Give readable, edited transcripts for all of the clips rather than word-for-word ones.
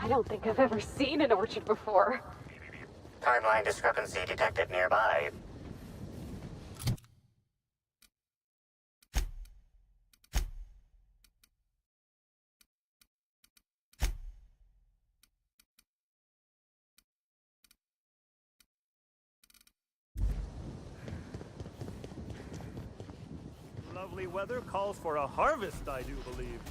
I don't think I've ever seen an orchard before. Timeline discrepancy detected nearby. Lovely weather calls for a harvest, I do believe.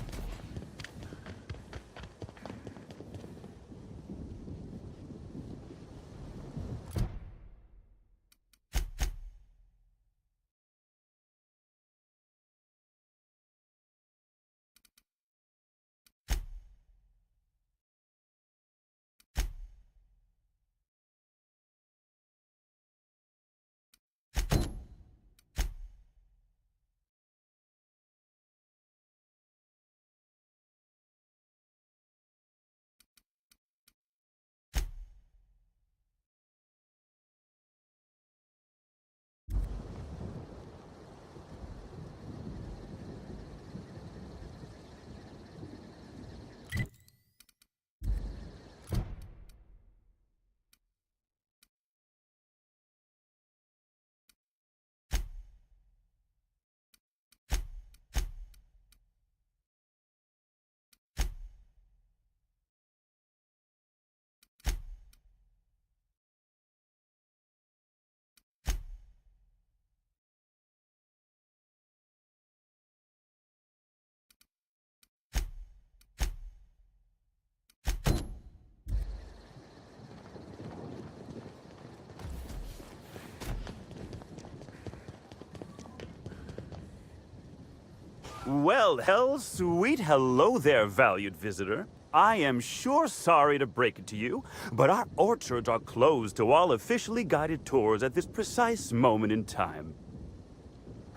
Well, sweet hello there, valued visitor. I am sure sorry to break it to you, but our orchards are closed to all officially guided tours at this precise moment in time.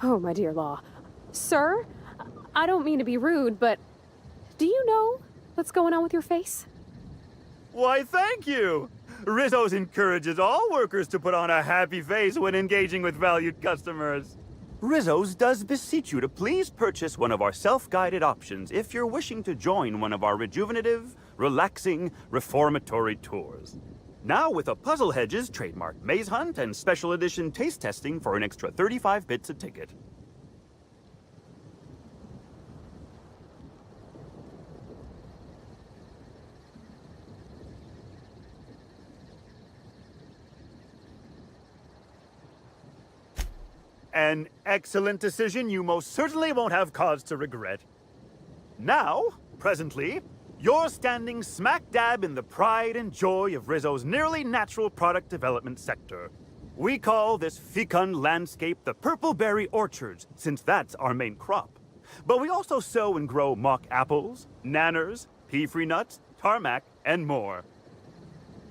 Oh, my dear Law. Sir, I don't mean to be rude, but do you know what's going on with your face? Why, thank you! Rizzo's encourages all workers to put on a happy face when engaging with valued customers. Rizzo's does beseech you to please purchase one of our self-guided options if you're wishing to join one of our rejuvenative, relaxing, reformatory tours. Now with a Puzzle Hedges trademark maze hunt and special edition taste testing for an extra 35 bits a ticket. An excellent decision you most certainly won't have cause to regret. Now, presently, you're standing smack dab in the pride and joy of Rizzo's nearly natural product development sector. We call this fecund landscape the Purpleberry Orchards, since that's our main crop. But we also sow and grow mock apples, nanners, pea-free nuts, tarmac, and more.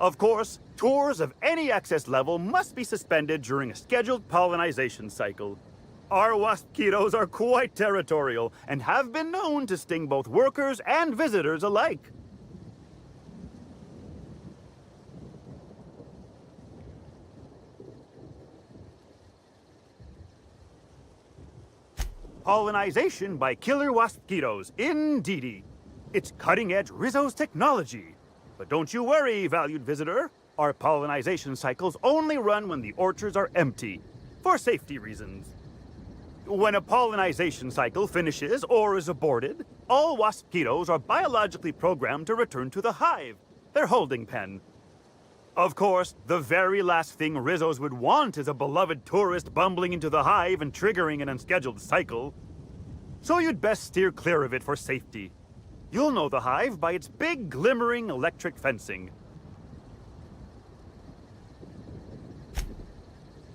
Of course, tours of any access level must be suspended during a scheduled pollinization cycle. Our wasps are quite territorial and have been known to sting both workers and visitors alike. Pollinization by killer wasps, indeedy. It's cutting-edge Rizzo's technology. But don't you worry, valued visitor. Our pollinization cycles only run when the orchards are empty, for safety reasons. When a pollinization cycle finishes or is aborted, all waspitos are biologically programmed to return to the hive, their holding pen. Of course, the very last thing Rizzo's would want is a beloved tourist bumbling into the hive and triggering an unscheduled cycle. So you'd best steer clear of it for safety. You'll know the hive by its big, glimmering electric fencing.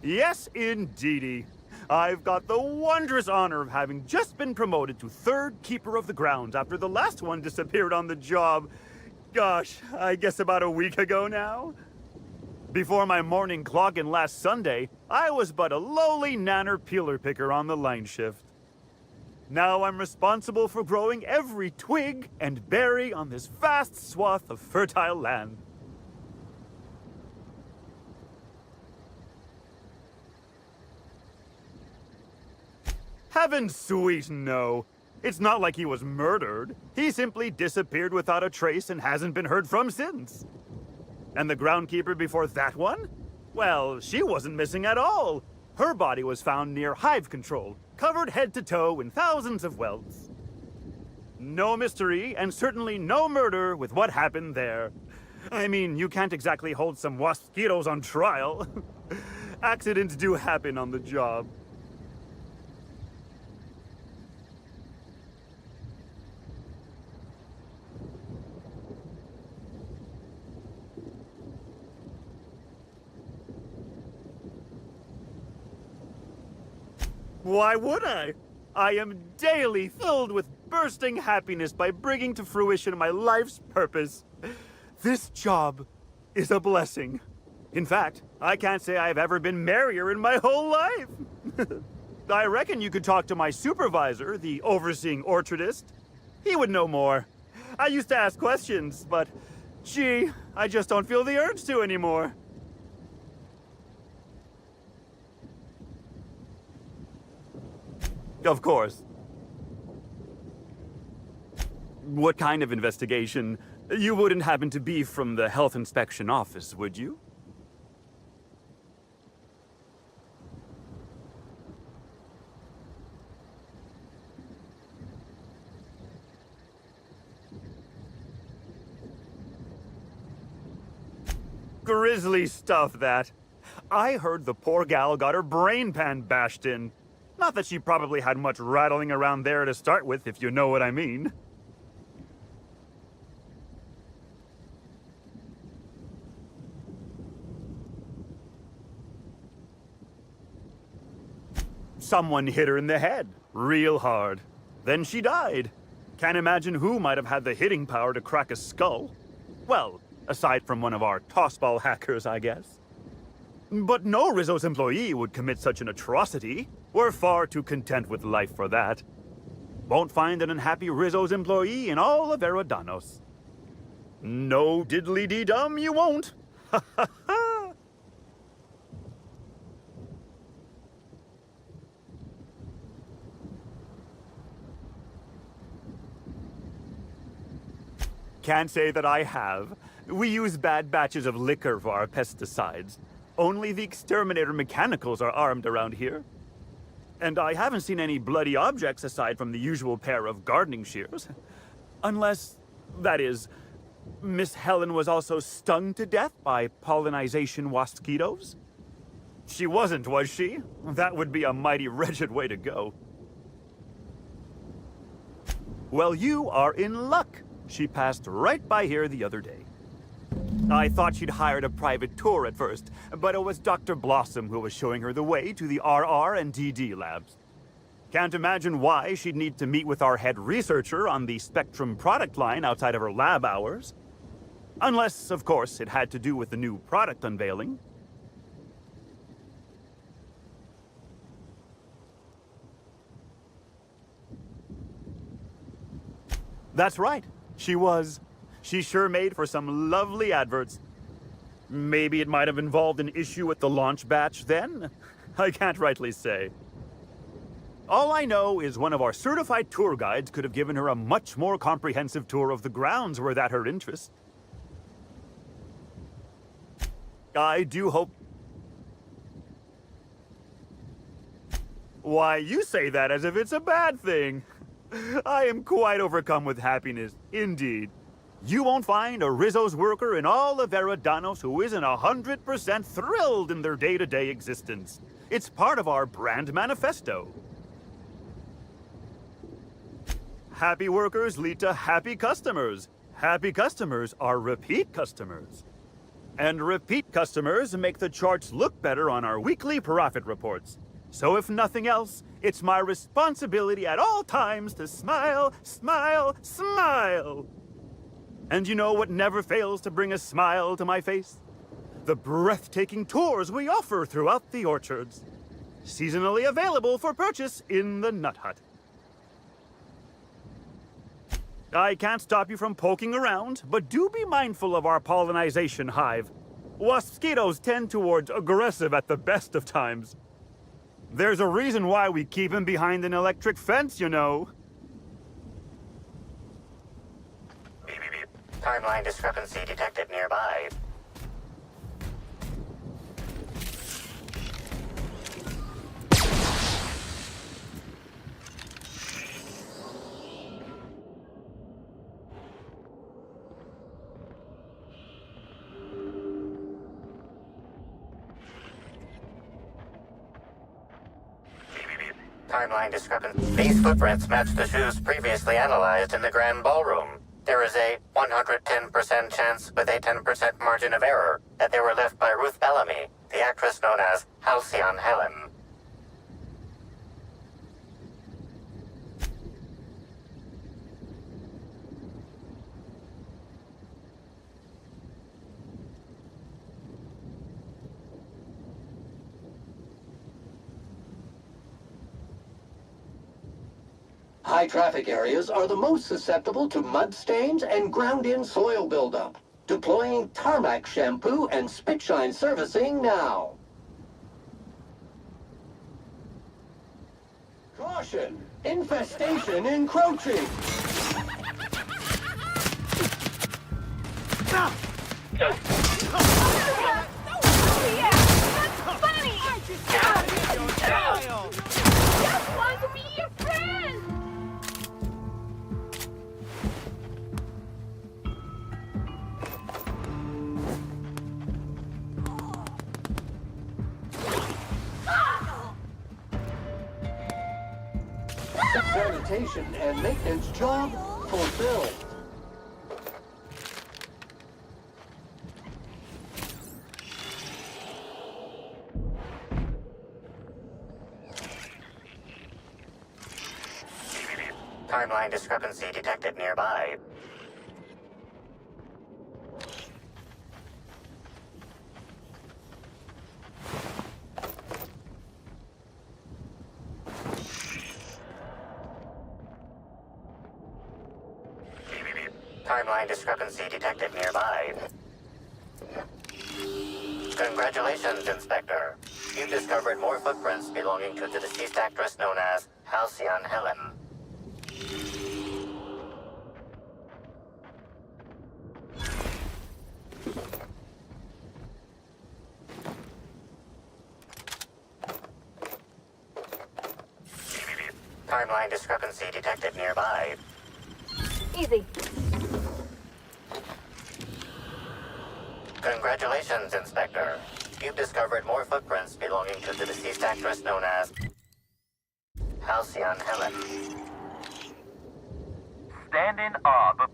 Yes, indeedy. I've got the wondrous honor of having just been promoted to third keeper of the grounds after the last one disappeared on the job. Gosh, I guess about a week ago now? Before my morning clock-in last Sunday, I was but a lowly nanner peeler picker on the line shift. Now I'm responsible for growing every twig and berry on this vast swath of fertile land. Heaven sweet, no. It's not like he was murdered. He simply disappeared without a trace and hasn't been heard from since. And the groundkeeper before that one? Well, she wasn't missing at all. Her body was found near hive control, covered head to toe in thousands of welts. No mystery, and certainly no murder with what happened there. I mean, you can't exactly hold some mosquitoes on trial. Accidents do happen on the job. Why would I? I am daily filled with bursting happiness by bringing to fruition my life's purpose. This job is a blessing. In fact, I can't say I've ever been merrier in my whole life. I reckon you could talk to my supervisor, the overseeing orchardist. He would know more. I used to ask questions, but gee, I just don't feel the urge to anymore. Of course. What kind of investigation? You wouldn't happen to be from the health inspection office, would you? Grisly stuff, that. I heard the poor gal got her brain pan bashed in. Not that she probably had much rattling around there to start with, if you know what I mean. Someone hit her in the head, real hard. Then she died. Can't imagine who might have had the hitting power to crack a skull. Well, aside from one of our tossball hackers, I guess. But no Rizzo's employee would commit such an atrocity. We're far too content with life for that. Won't find an unhappy Rizzo's employee in all of Eridanos. No diddly-dee-dum, you won't. Ha ha ha! Can't say that I have. We use bad batches of liquor for our pesticides. Only the exterminator mechanicals are armed around here. And I haven't seen any bloody objects aside from the usual pair of gardening shears. Unless, that is, Miss Helen was also stung to death by pollinization mosquitoes? She wasn't, was she? That would be a mighty wretched way to go. Well, you are in luck. She passed right by here the other day. I thought she'd hired a private tour at first, but it was Dr. Blossom who was showing her the way to the RR and DD labs. Can't imagine why she'd need to meet with our head researcher on the Spectrum product line outside of her lab hours. Unless, of course, it had to do with the new product unveiling. That's right, she was. She sure made for some lovely adverts. Maybe it might have involved an issue with the launch batch then? I can't rightly say. All I know is one of our certified tour guides could have given her a much more comprehensive tour of the grounds were that her interest. I do hope... Why, you say that as if it's a bad thing. I am quite overcome with happiness, indeed. You won't find a Rizzo's worker in all of Eridanos who isn't 100% thrilled in their day-to-day existence. It's part of our brand manifesto. Happy workers lead to happy customers. Happy customers are repeat customers. And repeat customers make the charts look better on our weekly profit reports. So if nothing else, it's my responsibility at all times to smile, smile, smile. And you know what never fails to bring a smile to my face? The breathtaking tours we offer throughout the orchards. Seasonally available for purchase in the Nut Hut. I can't stop you from poking around, but do be mindful of our pollinization hive. Mosquitoes tend towards aggressive at the best of times. There's a reason why we keep him behind an electric fence, you know. Timeline discrepancy detected nearby. Timeline discrepancy. These footprints match the shoes previously analyzed in the Grand Ballroom. There is a 110% chance with a 10% margin of error that they were left by Ruth Bellamy, the actress known as Halcyon Helen. High traffic areas are the most susceptible to mud stains and ground-in soil buildup. Deploying tarmac shampoo and spit shine servicing now. Caution! Infestation encroaching! Sanitation and maintenance job fulfilled. Timeline discrepancy detected nearby. Timeline discrepancy detected nearby. Congratulations, Inspector. You've discovered more footprints belonging to the deceased actress known as Halcyon Helen. Timeline discrepancy detected nearby. Easy. Congratulations, Inspector. You've discovered more footprints belonging to the deceased actress known as Halcyon Helen. Stand in awe.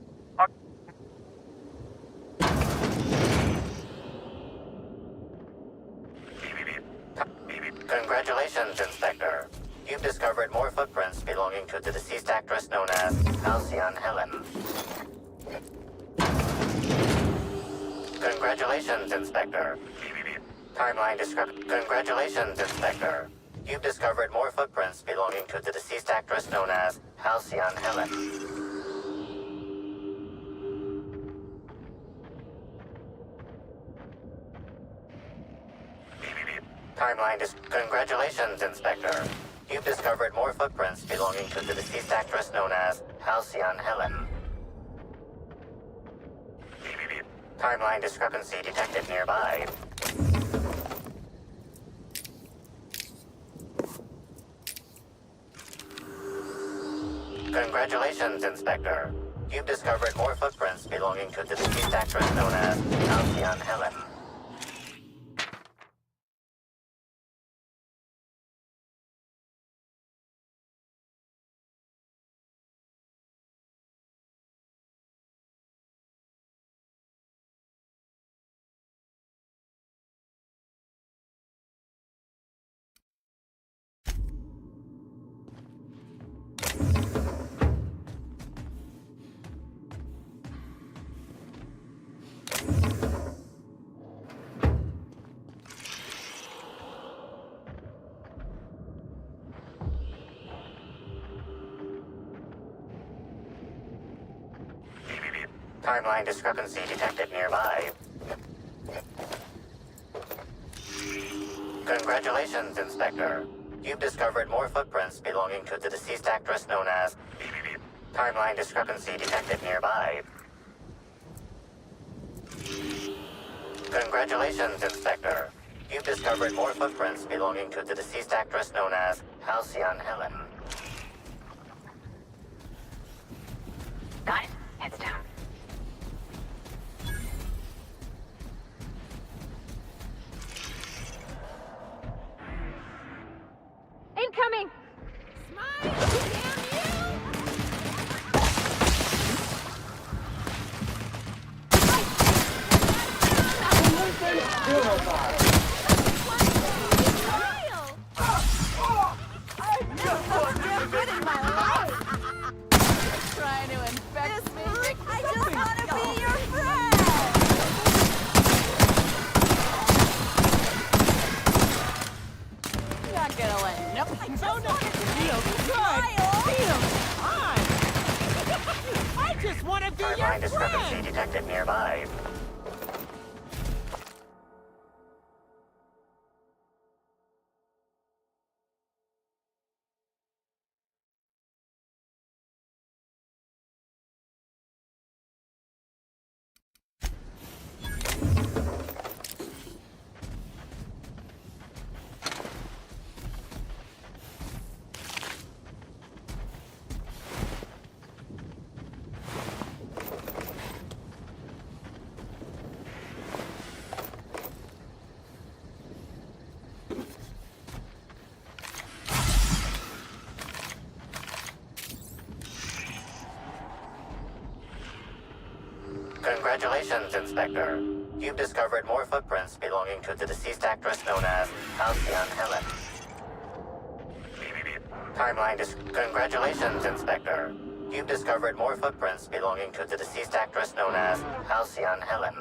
Congratulations, Inspector. You've discovered more footprints belonging to the deceased actress known as Halcyon Helen. Congratulations, Inspector. Congratulations, Inspector. You've discovered more footprints belonging to the deceased actress known as Halcyon Helen. Congratulations, Inspector. You've discovered more footprints belonging to the deceased actress known as Halcyon Helen. Timeline discrepancy detected nearby. Congratulations, Inspector. You've discovered more footprints belonging to the deceased actress known as Halcyon Helen. Timeline discrepancy detected nearby. Congratulations, Inspector. You've discovered more footprints belonging to the deceased actress known as... Timeline discrepancy detected nearby. Congratulations, Inspector. You've discovered more footprints belonging to the deceased actress known as Halcyon Helen. Got it. Heads down. Incoming! Trying to infect me. I just want to be your friend. Not gonna let no. I just want to I just want to be your Timeline friend. discrepancy detected nearby. Congratulations, Inspector. You've discovered more footprints belonging to the deceased actress known as Halcyon Helen. Congratulations, Inspector. You've discovered more footprints belonging to the deceased actress known as Halcyon Helen.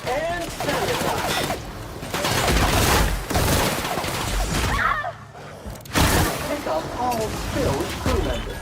And sanitize. Pick up all spilled crew members.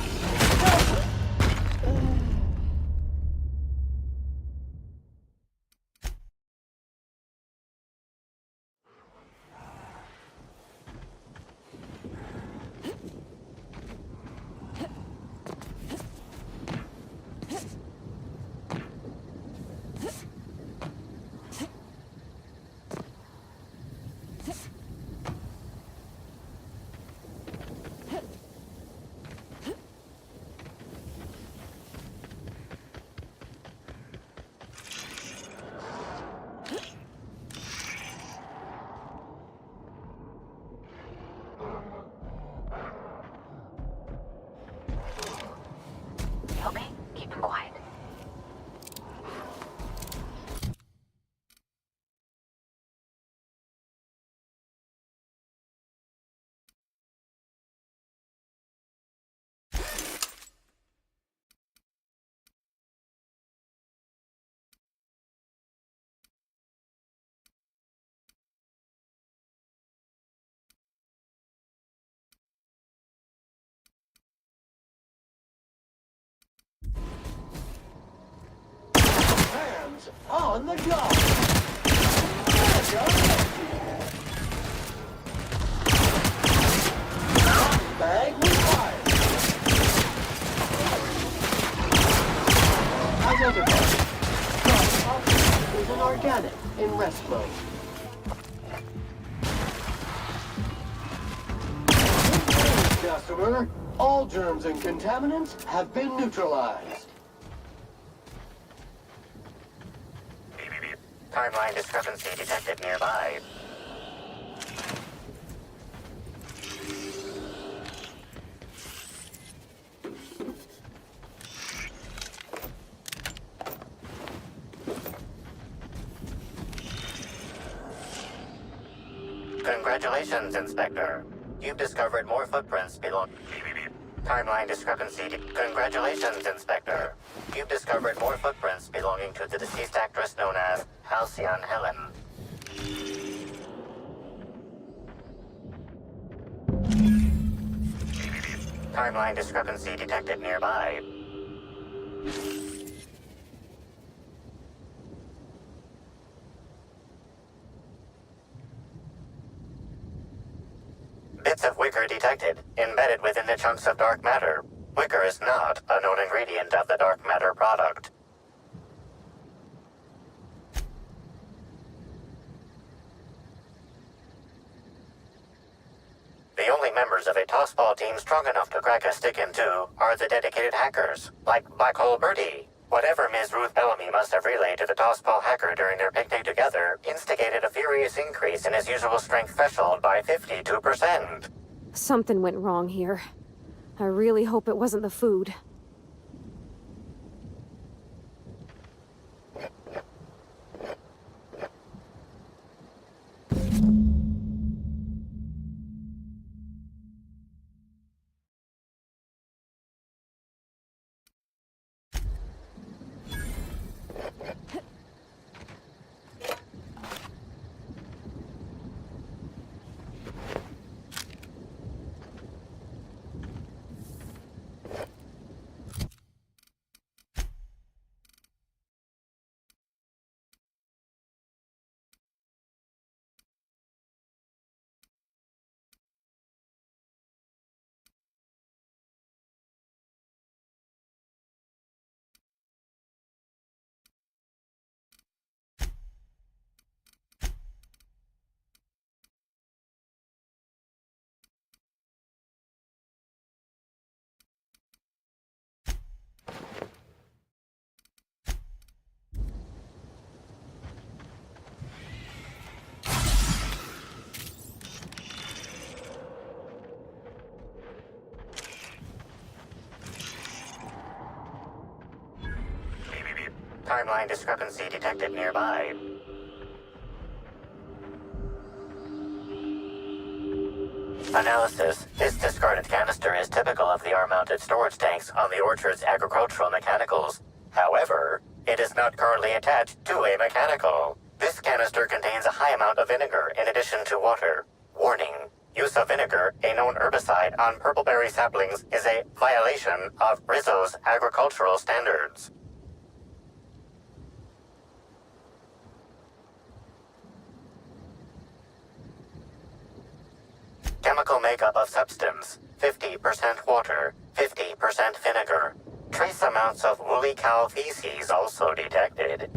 Help me. Keep him quiet. Hands on the gun. Bag required. Identified. Drop is an organic in rest mode. Customer, all germs and contaminants have been neutralized. Timeline discrepancy detected nearby. Congratulations, Inspector. You've discovered more footprints belonging... Timeline discrepancy. Congratulations, Inspector. You've discovered more footprints belonging to the deceased actress known as Halcyon Helen. Timeline discrepancy detected nearby. Bits of wicker detected, embedded within the chunks of dark matter. Wicker is not a known ingredient of the dark matter product. The only members of a tossball team strong enough to crack a stick in two are the dedicated hackers, like Black Hole Birdie. Whatever Ms. Ruth Bellamy must have relayed to the tossball hacker during their picnic together instigated a furious increase in his usual strength threshold by 52%. Something went wrong here. I really hope it wasn't the food. Timeline discrepancy detected nearby. Analysis. This discarded canister is typical of the R-mounted storage tanks on the orchard's agricultural mechanicals. However, it is not currently attached to a mechanical. This canister contains a high amount of vinegar in addition to water. Warning. Use of vinegar, a known herbicide on purpleberry saplings, is a violation of Rizzo's agricultural standards. Chemical makeup of substance, 50% water, 50% vinegar. Trace amounts of woolly cow feces also detected.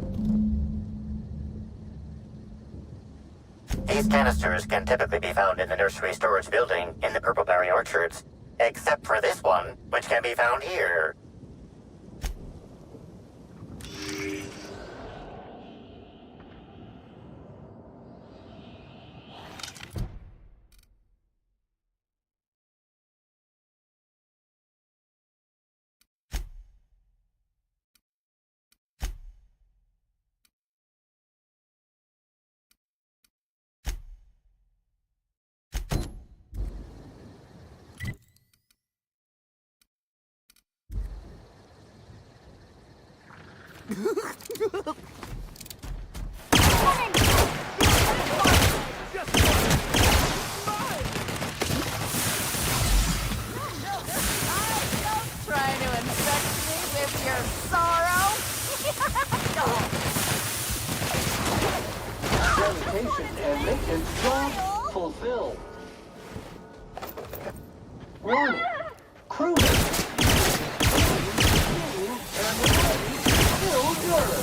These canisters can typically be found in the nursery storage building in the purpleberry orchards, except for this one, which can be found here. Trying to infect me with your sorrow? Sanitation and maintenance job fulfilled. Warning. Crew members. And the body still good.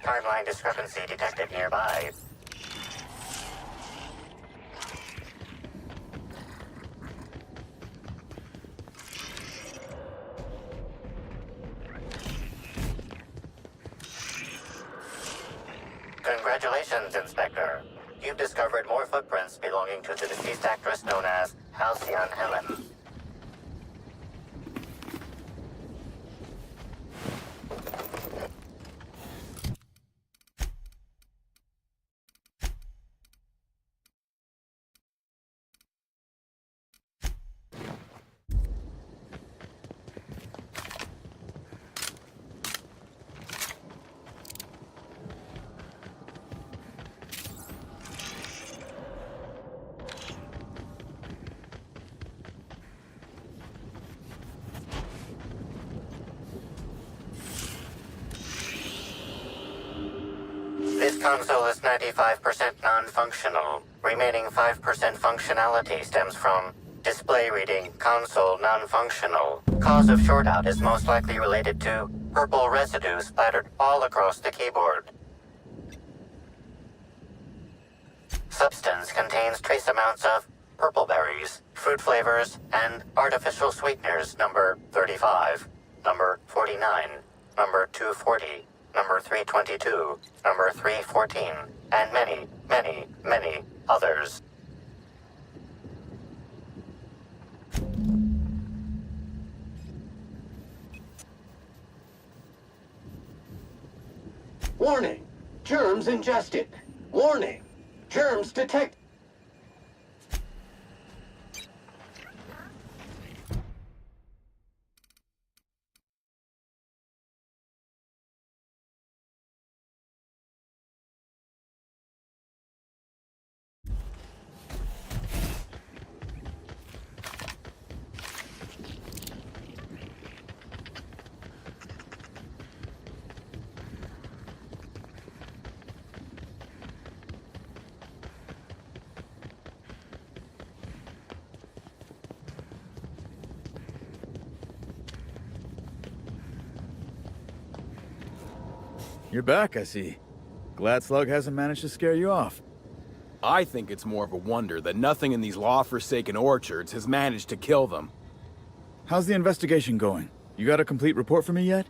Timeline discrepancy detected nearby. Congratulations, Inspector. You've discovered more footprints belonging to the deceased actress known as Halcyon Helen. This console is 95% non-functional. Remaining 5% functionality stems from display reading console non-functional. Cause of shortout is most likely related to purple residue splattered all across the keyboard. Substance contains trace amounts of purple berries, fruit flavors, and artificial sweeteners number 35, number 49, number 240, number 322, number 314, and many, many, many others. Warning! Germs ingested. Warning! Germs detected. You're back, I see. Glad Slug hasn't managed to scare you off. I think it's more of a wonder that nothing in these law-forsaken orchards has managed to kill them. How's the investigation going? You got a complete report for me yet?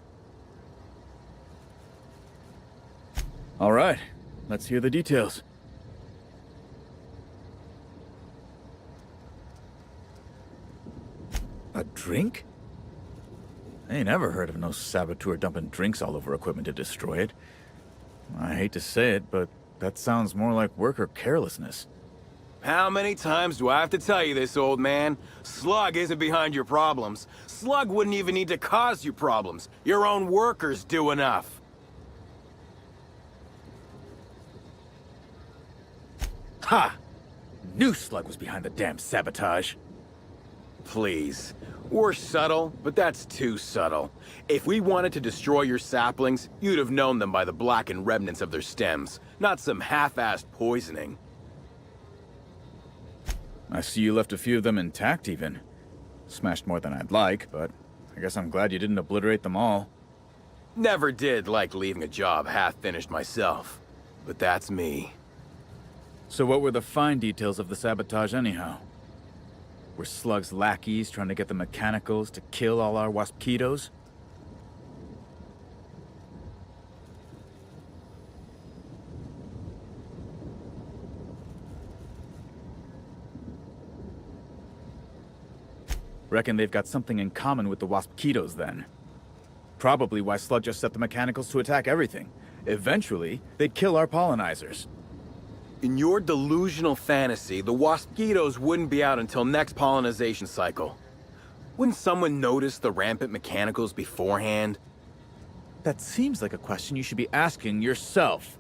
All right, let's hear the details. A drink? I ain't ever heard of no saboteur dumping drinks all over equipment to destroy it. I hate to say it, but that sounds more like worker carelessness. How many times do I have to tell you this, old man? Slug isn't behind your problems. Slug wouldn't even need to cause you problems. Your own workers do enough. Ha! Knew Slug was behind the damn sabotage. Please. We're subtle, but that's too subtle. If we wanted to destroy your saplings, you'd have known them by the blackened remnants of their stems, not some half-assed poisoning. I see you left a few of them intact even. Smashed more than I'd like, but I guess I'm glad you didn't obliterate them all. Never did like leaving a job half-finished myself. But that's me. So what were the fine details of the sabotage anyhow? Were Slug's lackeys trying to get the mechanicals to kill all our waspitos? Reckon they've got something in common with the waspitos then. Probably why Slug just set the mechanicals to attack everything. Eventually, they'd kill our pollinizers. In your delusional fantasy, the waspitos wouldn't be out until next pollinization cycle. Wouldn't someone notice the rampant mechanicals beforehand? That seems like a question you should be asking yourself.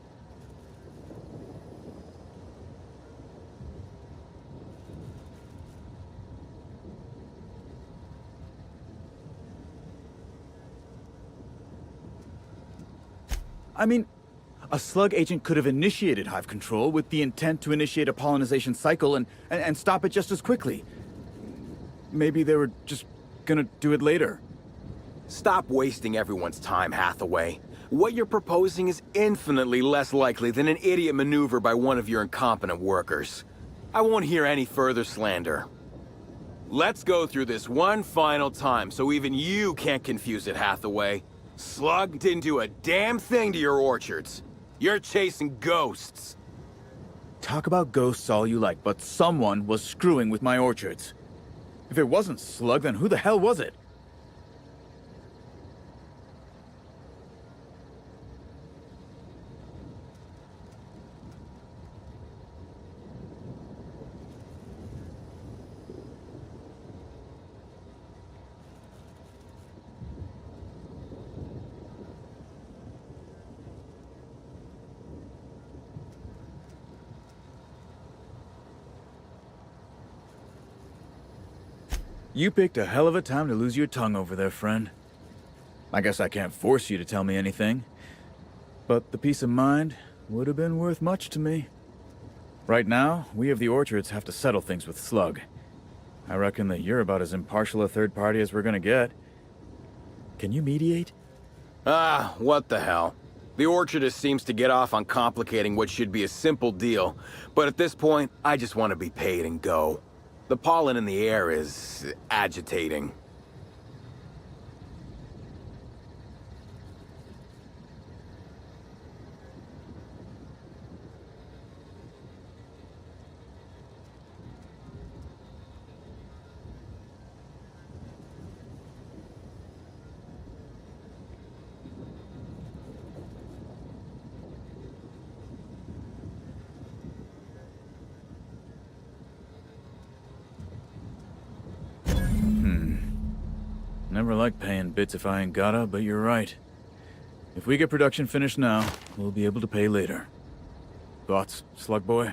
I mean, a Slug agent could have initiated hive control with the intent to initiate a pollinization cycle and stop it just as quickly. Maybe they were just gonna do it later. Stop wasting everyone's time, Hathaway. What you're proposing is infinitely less likely than an idiot maneuver by one of your incompetent workers. I won't hear any further slander. Let's go through this one final time so even you can't confuse it, Hathaway. Slug didn't do a damn thing to your orchards. You're chasing ghosts. Talk about ghosts all you like, but someone was screwing with my orchards. If it wasn't Slug, then who the hell was it? You picked a hell of a time to lose your tongue over there, friend. I guess I can't force you to tell me anything, but the peace of mind would have been worth much to me. Right now, we of the orchards have to settle things with Slug. I reckon that you're about as impartial a third party as we're gonna get. Can you mediate? Ah, what the hell. The orchardist seems to get off on complicating what should be a simple deal, but at this point, I just want to be paid and go. The pollen in the air is agitating. Never like paying bits if I ain't gotta, but you're right. If we get production finished now, we'll be able to pay later. Thoughts, Slug Boy?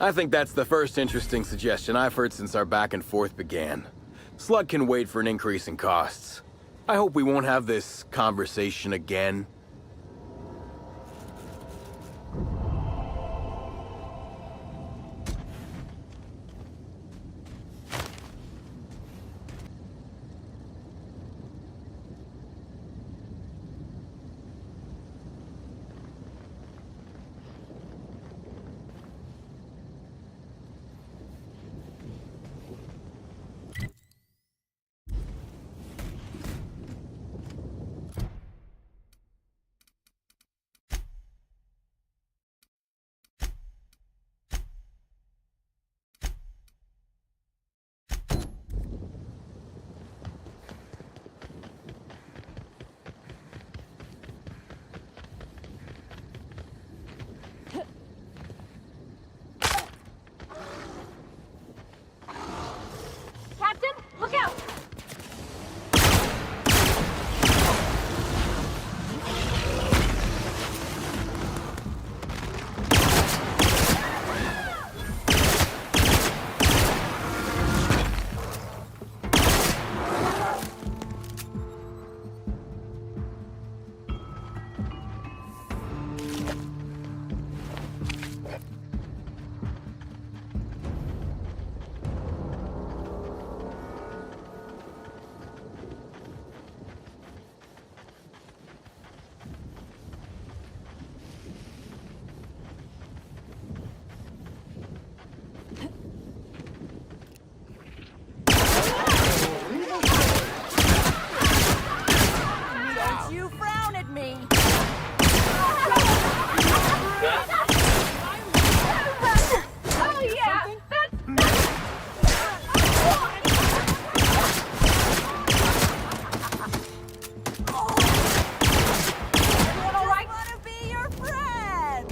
I think that's the first interesting suggestion I've heard since our back and forth began. Slug can wait for an increase in costs. I hope we won't have this conversation again. You frown at me. Oh yeah, all right. I want to be your friend.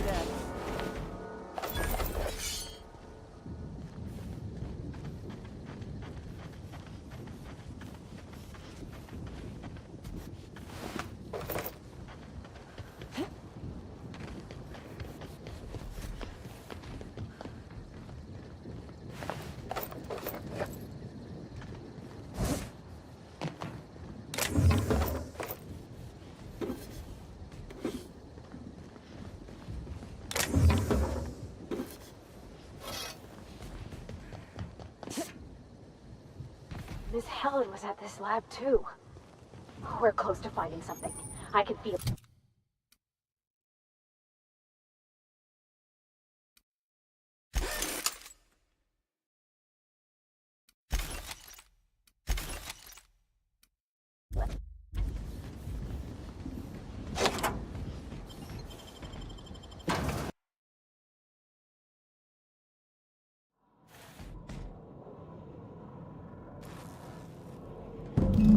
Miss Helen was at this lab too. We're close to finding something. I can feel.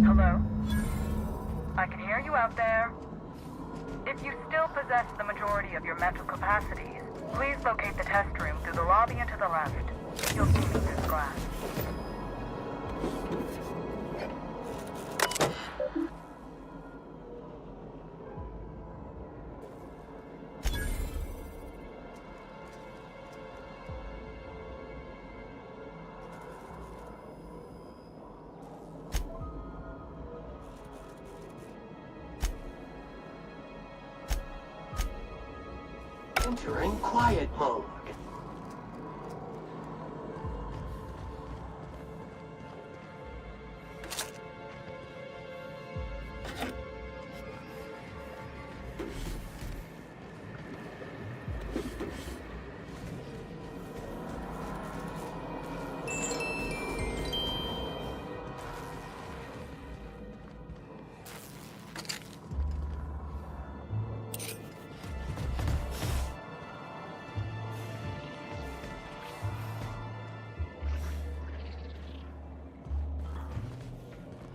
Hello? I can hear you out there. If you still possess the majority of your mental capacities, please locate the test room through the lobby and to the left. You'll see me through the glass. Entering quiet mode.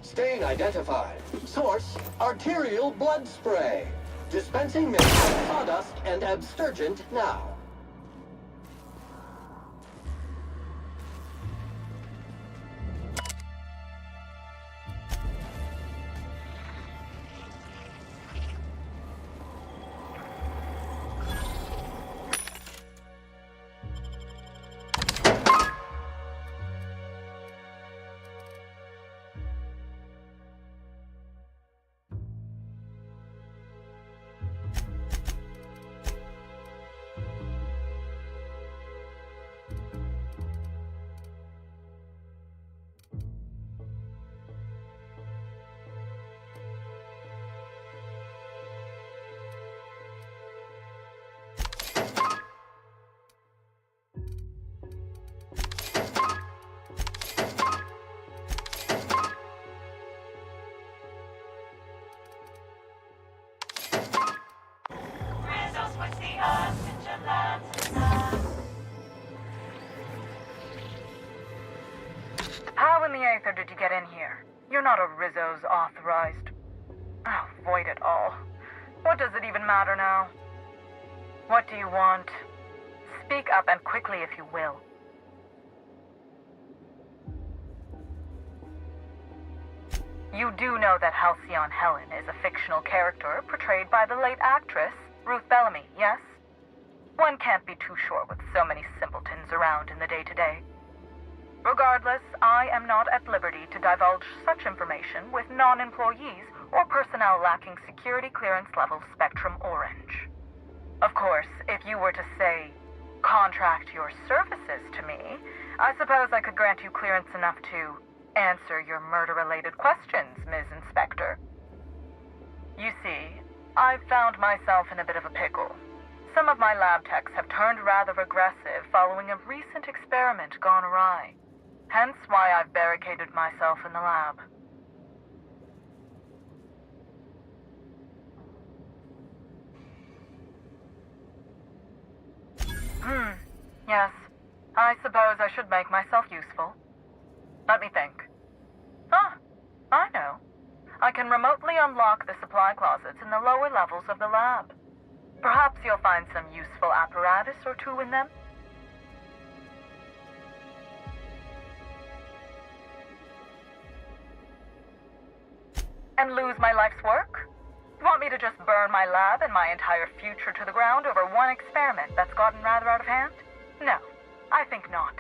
Stain identified. Source, arterial blood spray. Dispensing mix of sawdust and abstergent now. How in the Aether did you get in here? You're not a Rizzo's authorized. Oh, void it all. What does it even matter now? What do you want? Speak up and quickly if you will. You do know that Halcyon Helen is a fictional character portrayed by the late actress, Ruth Bellamy, yes? One can't be too sure with so many simpletons around in the day-to-day. Regardless, I am not at liberty to divulge such information with non-employees or personnel lacking security clearance level Spectrum Orange. Of course, if you were to say, contract your services to me, I suppose I could grant you clearance enough to answer your murder-related questions, Ms. Inspector. You see, I've found myself in a bit of a pickle. Some of my lab techs have turned rather aggressive following a recent experiment gone awry. Hence why I've barricaded myself in the lab. Yes, I suppose I should make myself useful. Let me think. Ah, I know. I can remotely unlock the supply closets in the lower levels of the lab. Perhaps you'll find some useful apparatus or two in them. And lose my life's work? Want me to just burn my lab and my entire future to the ground over one experiment that's gotten rather out of hand? No, I think not.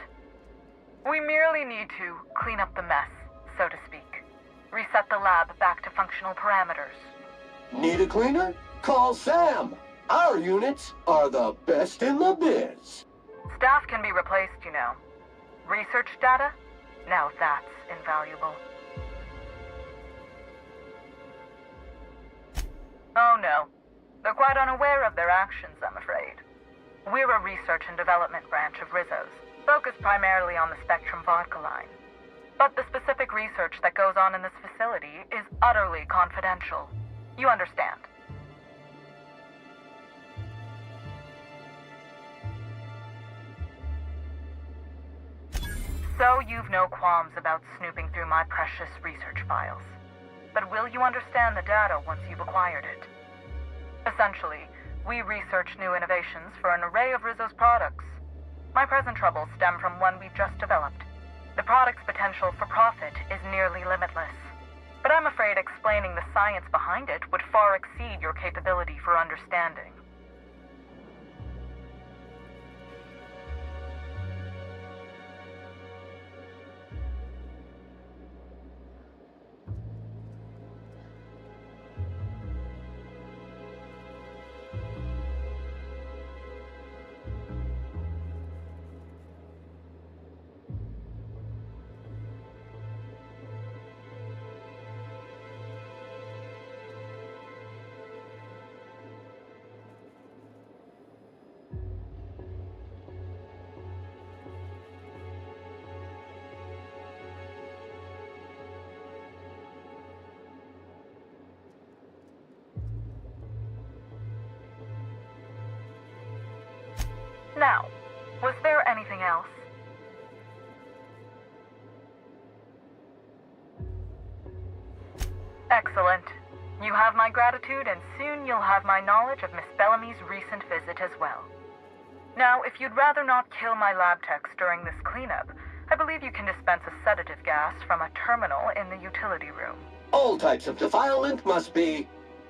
We merely need to clean up the mess, so to speak. Reset the lab back to functional parameters. Need a cleaner? Call Sam. Our units are the best in the biz. Staff can be replaced, you know. Research data? Now that's invaluable. Oh no. They're quite unaware of their actions, I'm afraid. We're a research and development branch of Rizzo's, focused primarily on the Spectrum vodka line. But the specific research that goes on in this facility is utterly confidential. You understand? So you've no qualms about snooping through my precious research files. But will you understand the data once you've acquired it? Essentially, we research new innovations for an array of Rizzo's products. My present troubles stem from one we've just developed. The product's potential for profit is nearly limitless. But I'm afraid explaining the science behind it would far exceed your capability for understanding. Now, was there anything else? Excellent. You have my gratitude, and soon you'll have my knowledge of Miss Bellamy's recent visit as well. Now, if you'd rather not kill my lab techs during this cleanup, I believe you can dispense a sedative gas from a terminal in the utility room. All types of defilement must be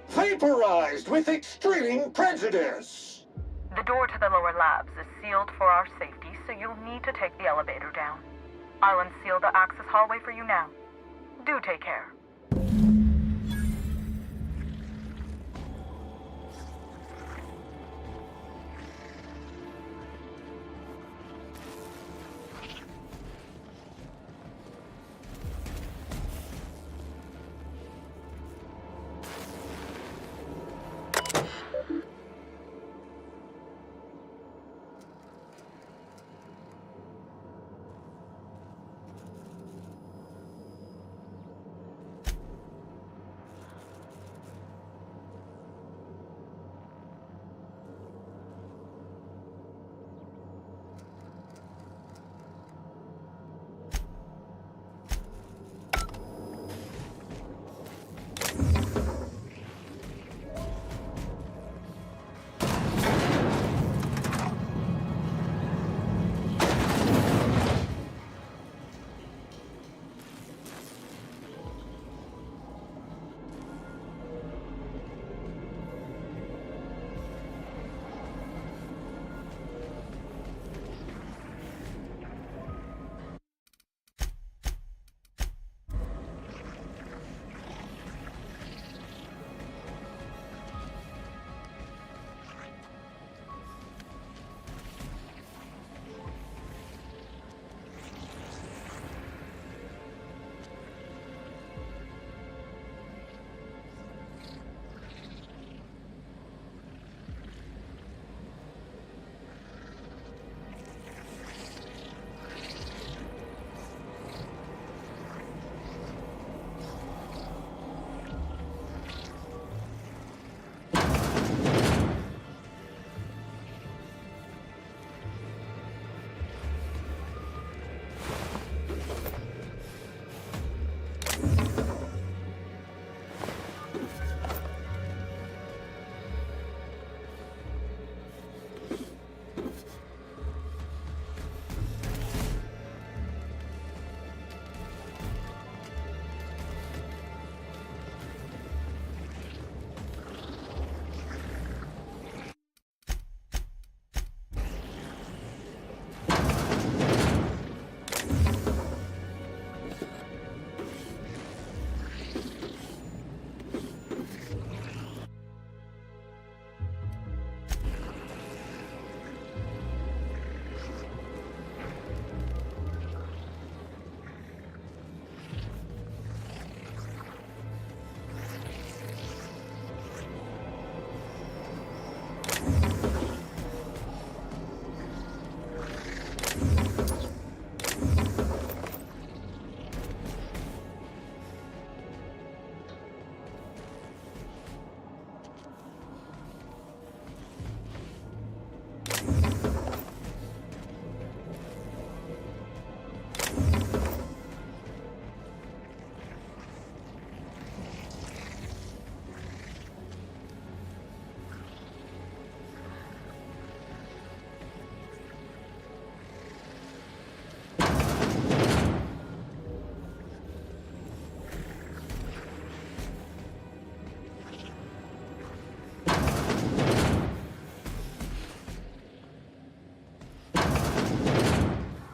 vaporized with extreme prejudice. The door to the lower labs is sealed for our safety, so you'll need to take the elevator down. I'll unseal the access hallway for you now. Do take care.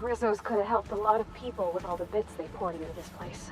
Rizzo's could have helped a lot of people with all the bits they poured into this place.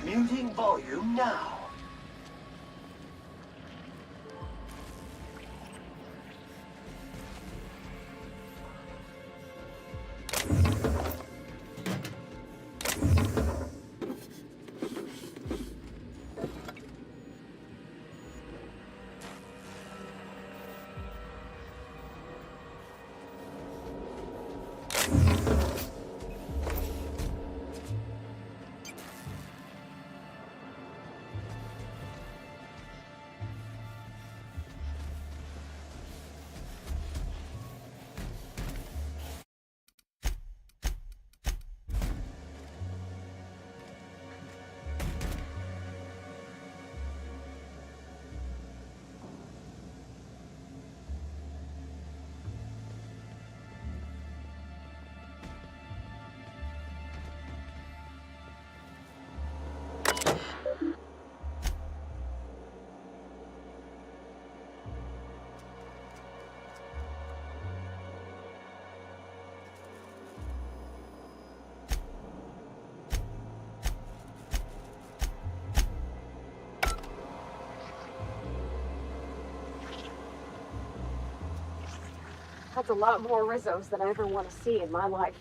Muting volume now. That's a lot more Rizzos than I ever want to see in my life.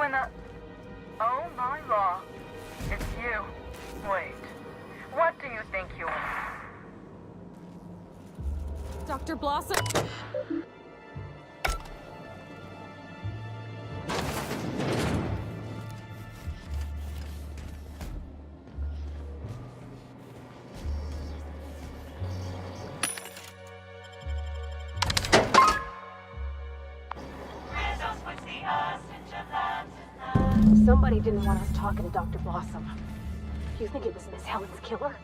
doing that? Oh my law. It's you. Wait. What do you think you are? Dr. Blossom? Somebody didn't want us talking to Dr. Blossom. Do you think it was Miss Helen's killer?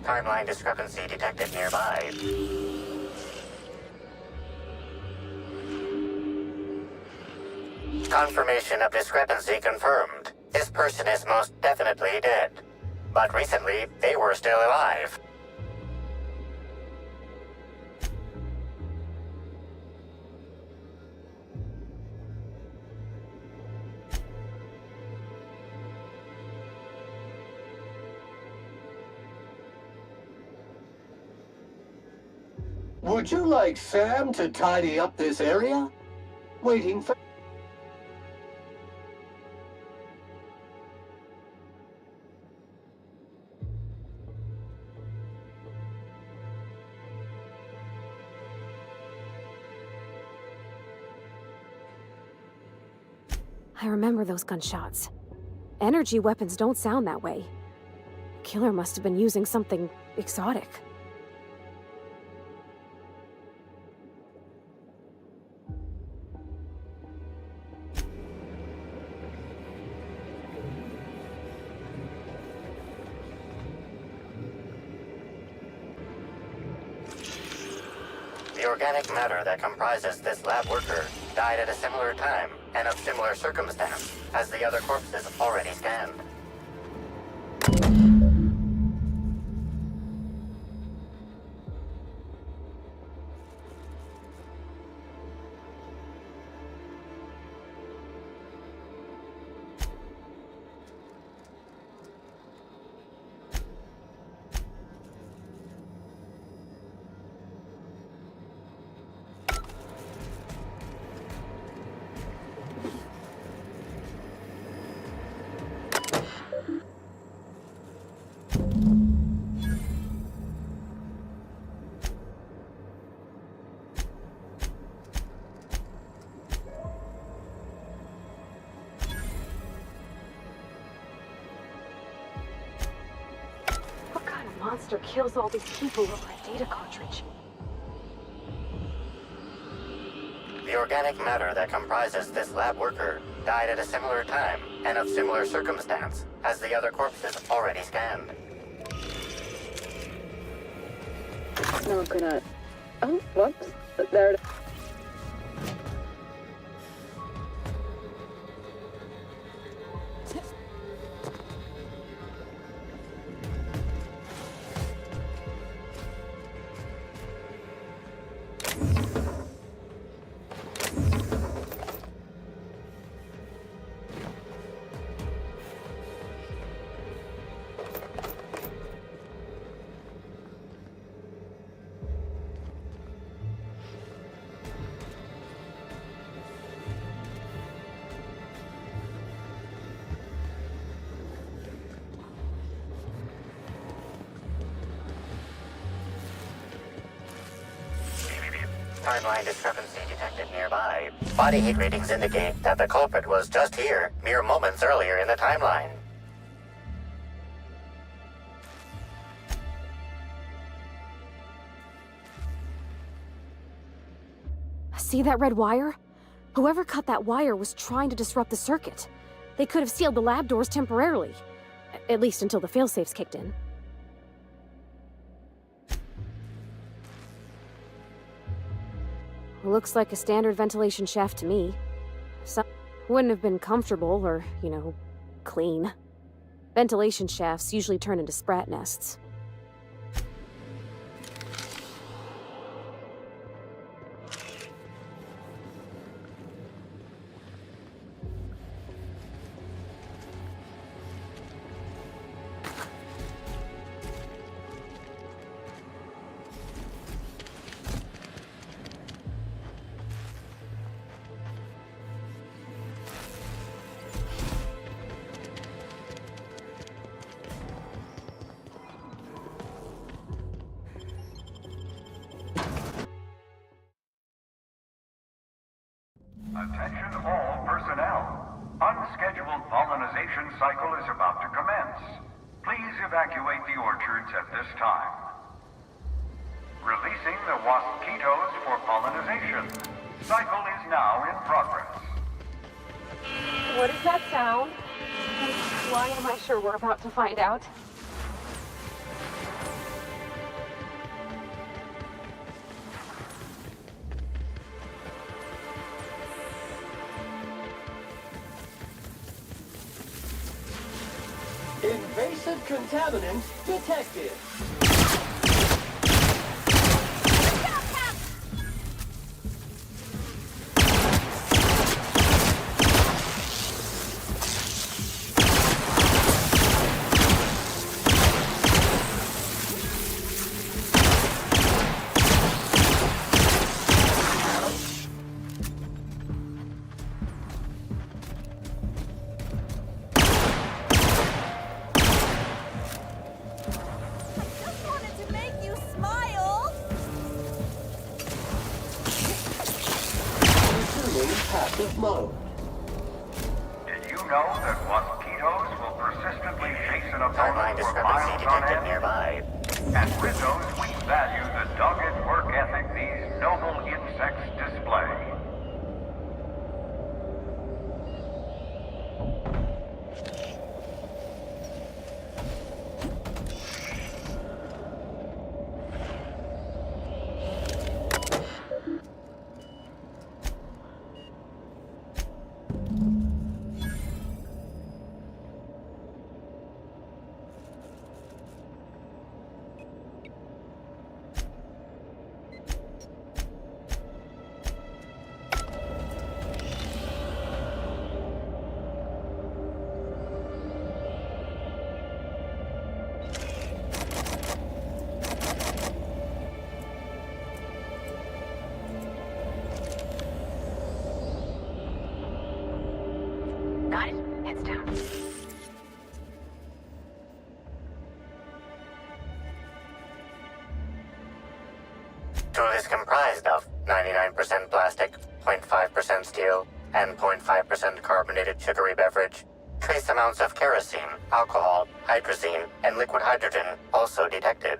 Timeline discrepancy detected nearby. Confirmation of discrepancy confirmed. This person is most definitely dead. But recently, they were still alive. Would you like Sam to tidy up this area? Waiting for... I remember those gunshots. Energy weapons don't sound that way. Killer must have been using something exotic. The organic matter that comprises this lab worker died at a similar time and of similar circumstance as the other corpses already scanned. What kind of monster kills all these people over a data cartridge? The organic matter that comprises this lab worker died at a similar time and of similar circumstance as the other corpses already scanned. Not gonna... Oh, whoops. There it is. Timeline discrepancy detected nearby. Body heat readings indicate that the culprit was just here, mere moments earlier in the timeline. See that red wire? Whoever cut that wire was trying to disrupt the circuit. They could have sealed the lab doors temporarily. At least until the failsafes kicked in. Looks like a standard ventilation shaft to me. Some wouldn't have been comfortable or, clean. Ventilation shafts usually turn into sprat nests. pollinization cycle is about to commence. Please evacuate the orchards at this time. Releasing the mosquitoes for pollinization. Cycle is now in progress. What does that sound? And why am I sure we're about to find out? Invasive contaminant detected. Passive mode. Did you know that mosquitoes will persistently chase an Timeline opponent for discrepancy miles on detected end? nearby. At Rizzo's, we value the dogged work ethic these noble insects display. Got it. Heads down. Tool is comprised of 99% plastic, 0.5% steel, and 0.5% carbonated sugary beverage. Trace amounts of kerosene, alcohol, hydrazine, and liquid hydrogen also detected.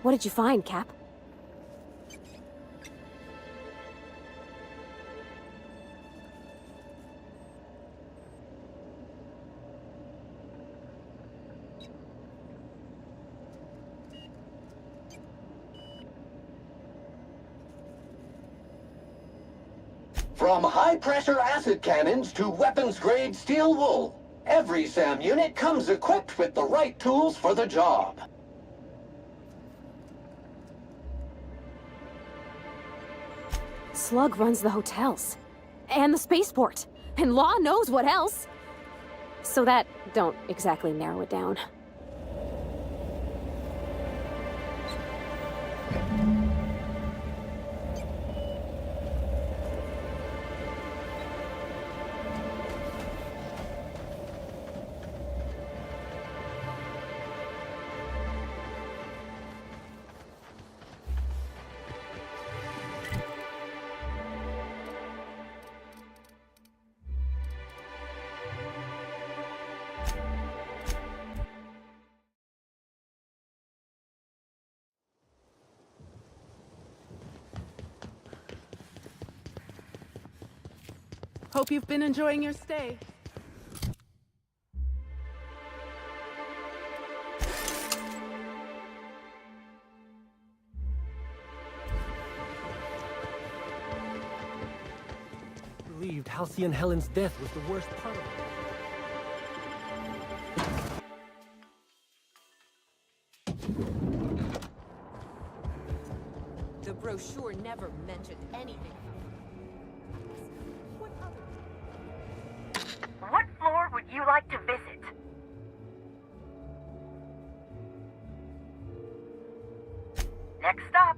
What did you find, Cap? From high-pressure acid cannons to weapons-grade steel wool, every SAM unit comes equipped with the right tools for the job. Slug runs the hotels. And the spaceport. And Law knows what else. So that don't exactly narrow it down. Hope you've been enjoying your stay. Believed Halcyon Helen's death was the worst part of it. The brochure never mentioned anything. What floor would you like to visit? Next stop.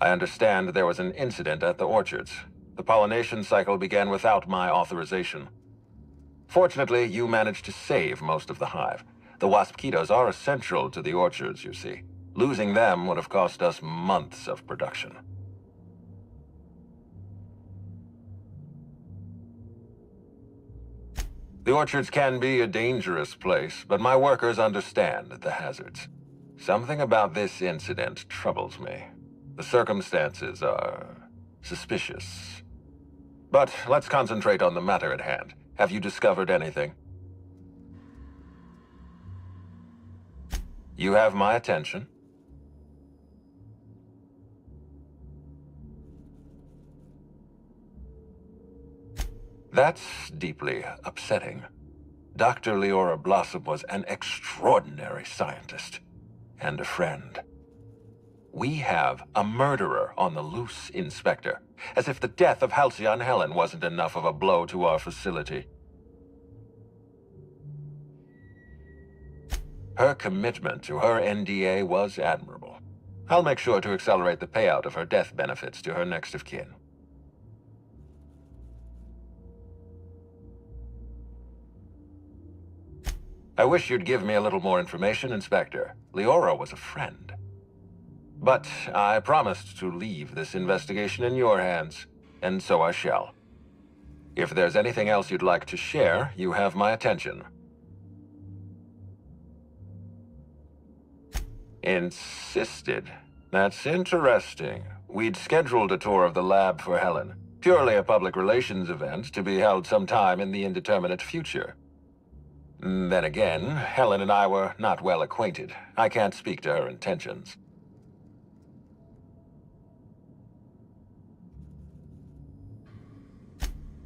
I understand there was an incident at the orchards. The pollination cycle began without my authorization. Fortunately, you managed to save most of the hive. The wasp-ketos are essential to the orchards, you see. Losing them would have cost us months of production. The orchards can be a dangerous place, but my workers understand the hazards. Something about this incident troubles me. The circumstances are suspicious. But let's concentrate on the matter at hand. Have you discovered anything? You have my attention. That's deeply upsetting. Dr. Leora Blossom was an extraordinary scientist and a friend. We have a murderer on the loose, Inspector, as if the death of Halcyon Helen wasn't enough of a blow to our facility. Her commitment to her NDA was admirable. I'll make sure to accelerate the payout of her death benefits to her next of kin. I wish you'd give me a little more information, Inspector. Leora was a friend. But I promised to leave this investigation in your hands, and so I shall. If there's anything else you'd like to share, you have my attention. Insisted? That's interesting. We'd scheduled a tour of the lab for Helen. Purely a public relations event to be held sometime in the indeterminate future. Then again, Helen and I were not well acquainted. I can't speak to her intentions.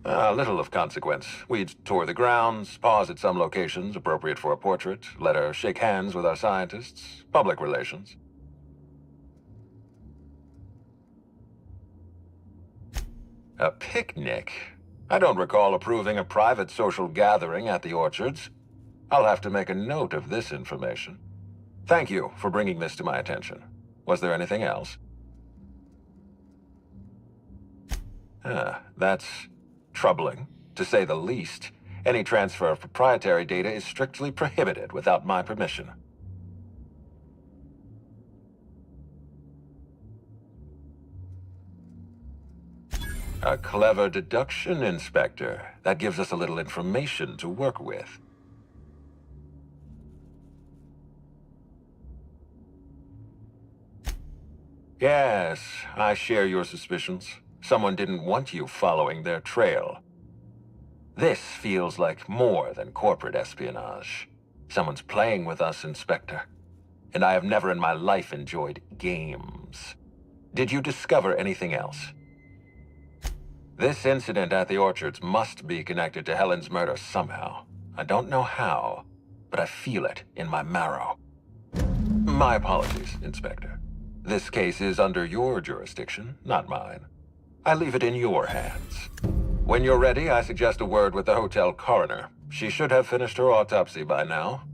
Little of consequence. We'd tour the grounds, pause at some locations appropriate for a portrait, let her shake hands with our scientists. Public relations. A picnic? I don't recall approving a private social gathering at the orchards. I'll have to make a note of this information. Thank you for bringing this to my attention. Was there anything else? That's troubling, to say the least. Any transfer of proprietary data is strictly prohibited without my permission. A clever deduction, Inspector. That gives us a little information to work with. Yes, I share your suspicions. Someone didn't want you following their trail. This feels like more than corporate espionage. Someone's playing with us, Inspector. And I have never in my life enjoyed games. Did you discover anything else? This incident at the orchards must be connected to Helen's murder somehow. I don't know how, but I feel it in my marrow. My apologies, Inspector. This case is under your jurisdiction, not mine. I leave it in your hands. When you're ready, I suggest a word with the hotel coroner. She should have finished her autopsy by now.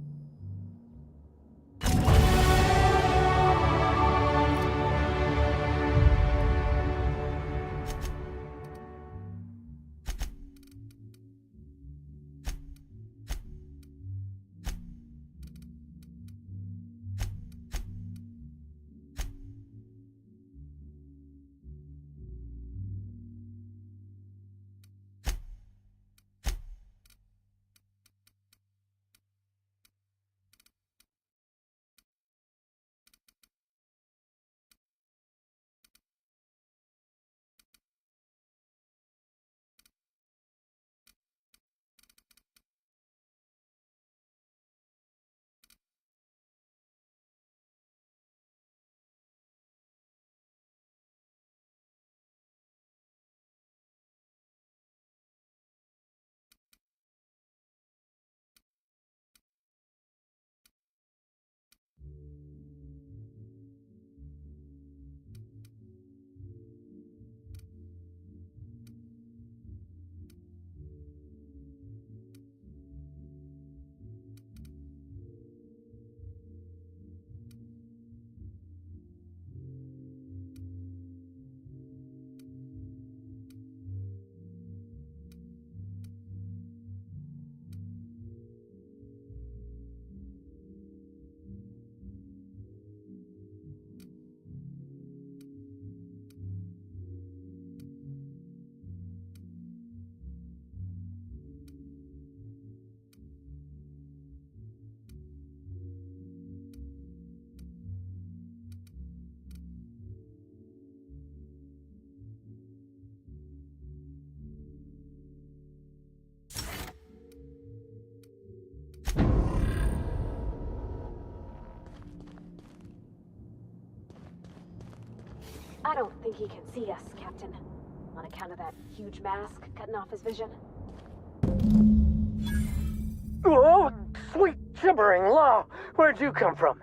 I don't think he can see us, Captain. On account of that huge mask cutting off his vision. Oh, sweet gibbering law! Where'd you come from?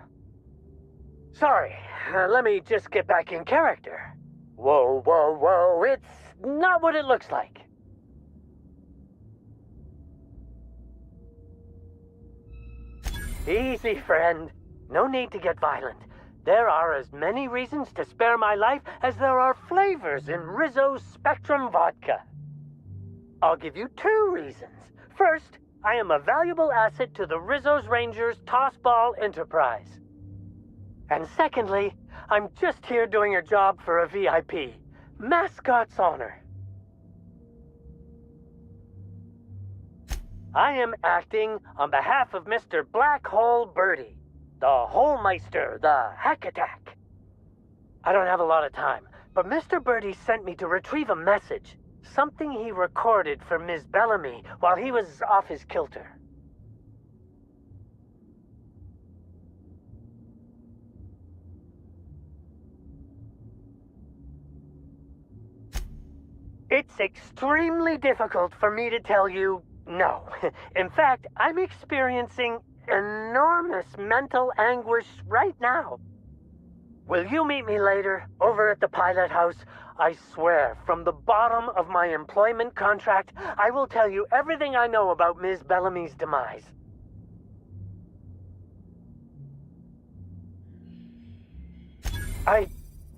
Sorry, let me just get back in character. Whoa, whoa, whoa, it's not what it looks like. Easy, friend. No need to get violent. There are as many reasons to spare my life as there are flavors in Rizzo's Spectrum vodka. I'll give you 2 reasons. First, I am a valuable asset to the Rizzo's Rangers Tossball Enterprise. And secondly, I'm just here doing a job for a VIP. Mascot's honor. I am acting on behalf of Mr. Black Hole Birdie, the Holmeister, the Hack Attack. I don't have a lot of time, but Mr. Birdie sent me to retrieve a message. Something he recorded for Ms. Bellamy while he was off his kilter. It's extremely difficult for me to tell you no. In fact, I'm experiencing enormous mental anguish right now. Will you meet me later, over at the pilot house? I swear, from the bottom of my employment contract, I will tell you everything I know about Ms. Bellamy's demise.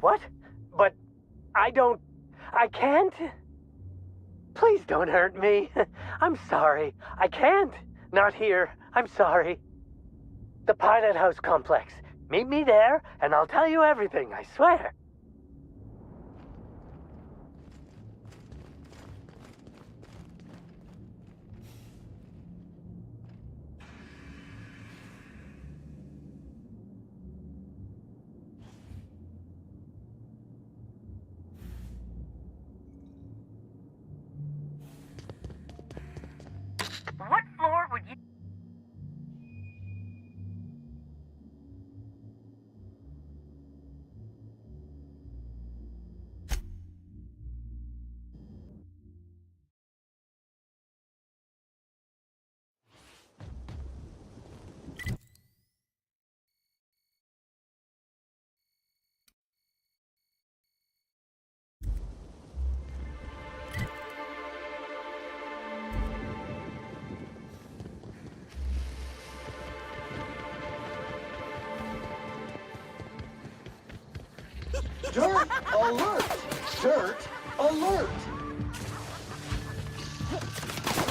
What? But I can't? Please don't hurt me. I'm sorry. I can't. Not here. I'm sorry. The pilot house complex. Meet me there, and I'll tell you everything, I swear. What floor would you... Dirt alert! Dirt alert!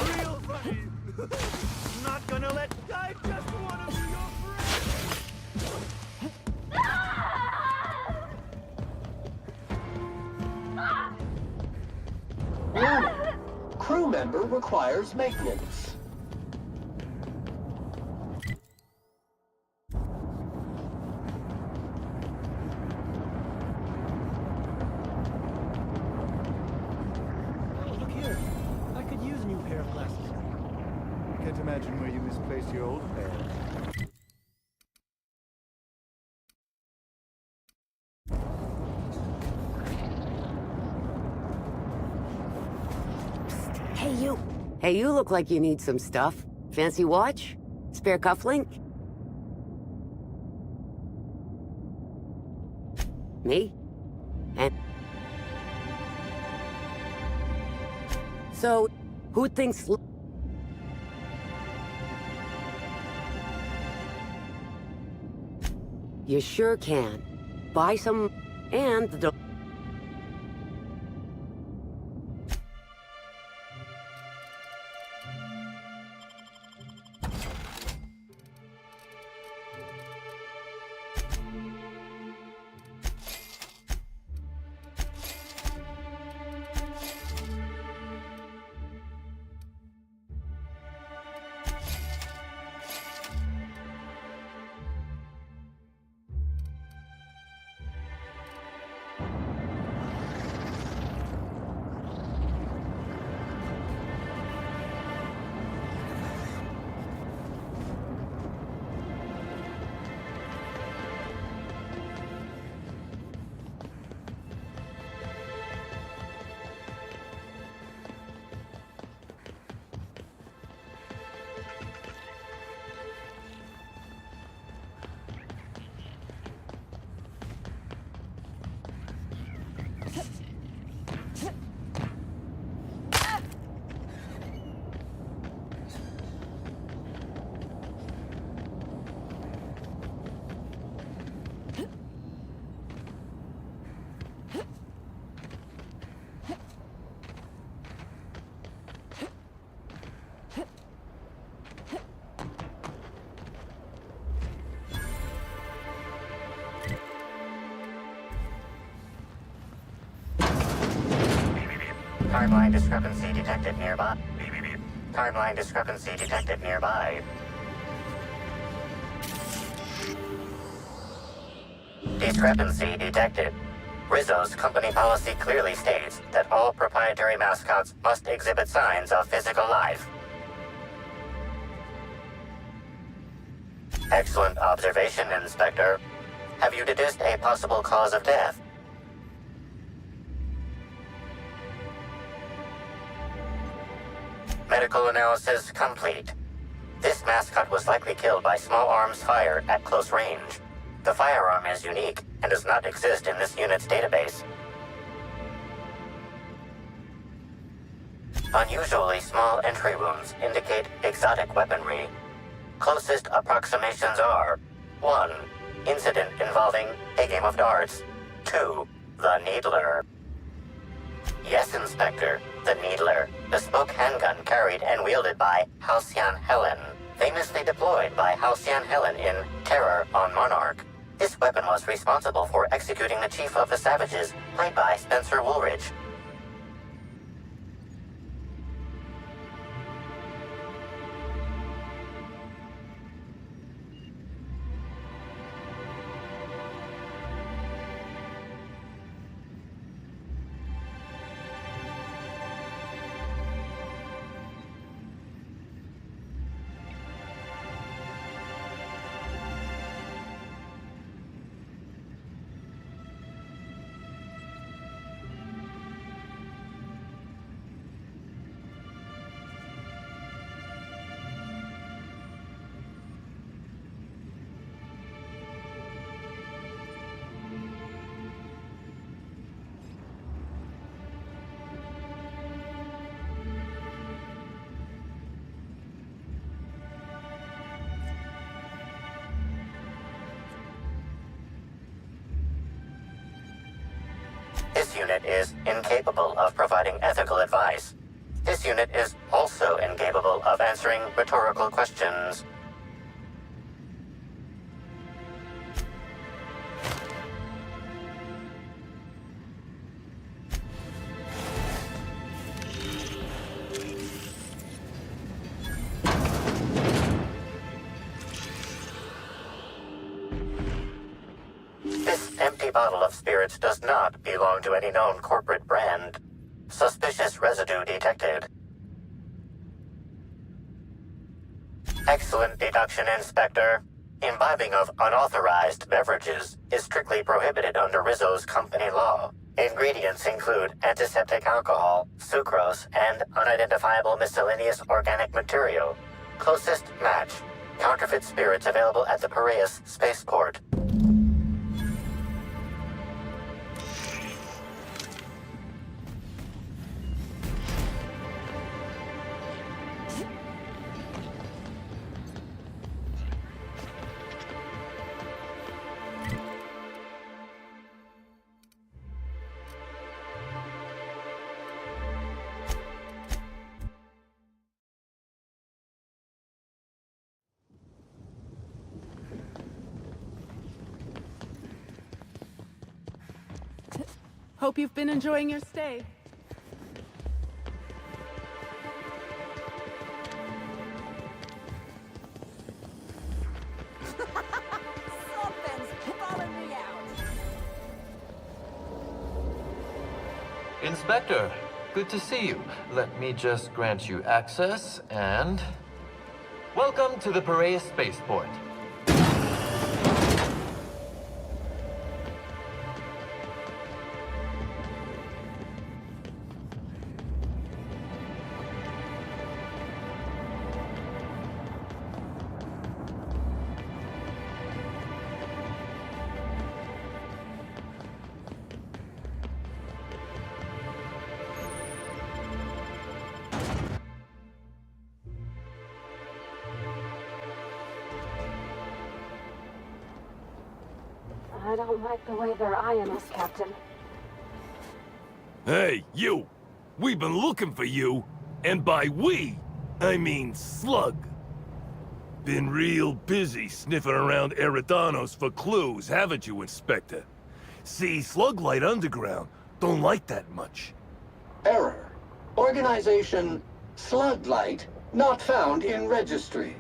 Real funny. Not gonna let. I just wanna be your friend. Warning. Crew member requires maintenance. Look here. I could use a new pair of glasses. Can't imagine where you misplaced your old pair. Hey, you. Hey, you look like you need some stuff. Fancy watch? Spare cufflink? Me? And... So, who thinks... You sure can. Buy some... and the... Timeline discrepancy detected nearby. Timeline discrepancy detected nearby. Discrepancy detected. Rizzo's company policy clearly states that all proprietary mascots must exhibit signs of physical life. Excellent observation, Inspector. Have you deduced a possible cause of death? Medical analysis complete. This mascot was likely killed by small arms fire at close range. The firearm is unique and does not exist in this unit's database. Unusually small entry wounds indicate exotic weaponry. Closest approximations are 1. Incident involving a game of darts. 2. The Needler. Yes, Inspector. The Needler. Bespoke handgun carried and wielded by Halcyon Helen. Famously deployed by Halcyon Helen in Terror on Monarch. This weapon was responsible for executing the Chief of the Savages, played by Spencer Woolridge. This unit is incapable of providing ethical advice. This unit is also incapable of answering rhetorical questions. This empty bottle of spirits does not belong to any known corporate brand. Suspicious residue detected. Excellent deduction, Inspector. Imbibing of unauthorized beverages is strictly prohibited under Rizzo's company law. Ingredients include antiseptic alcohol, sucrose, and unidentifiable miscellaneous organic material. Closest match. Counterfeit spirits available at the Piraeus spaceport. Hope you've been enjoying your stay. Something's calling me out. Inspector, good to see you. Let me just grant you access and... Welcome to the Piraeus spaceport. I don't like the way they're eyeing us, Captain. Hey, you! We've been looking for you, and by we, I mean Slug. Been real busy sniffing around Eridanos for clues, haven't you, Inspector? See, Sluglight Underground don't like that much. Error. Organization Sluglight not found in registry.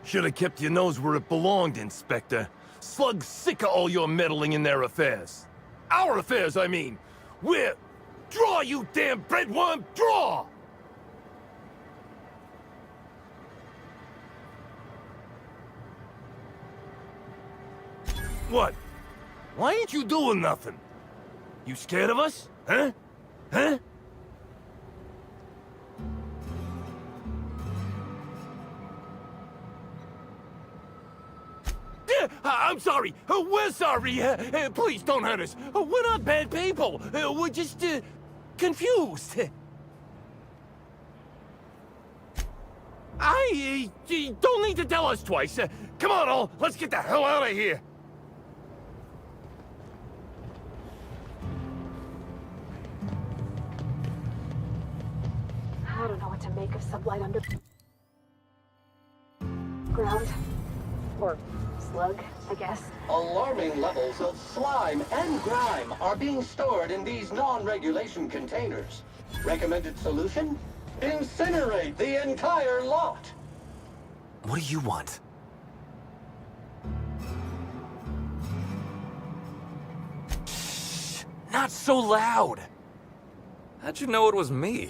Should have kept your nose where it belonged, Inspector. Slug's sick of all your meddling in their affairs. Our affairs, I mean. We're... Draw, you damn breadworm, draw! What? Why ain't you doing nothing? You scared of us? Huh? Huh? I'm sorry. We're sorry. Please don't hurt us. We're not bad people. We're just confused. You don't need to tell us twice. Come on, all. Let's get the hell out of here. I don't know what to make of Sublight Underground. Or Slug, I guess. Alarming levels of slime and grime are being stored in these non-regulation containers. Recommended solution? Incinerate the entire lot! What do you want? Shh! Not so loud! How'd you know it was me?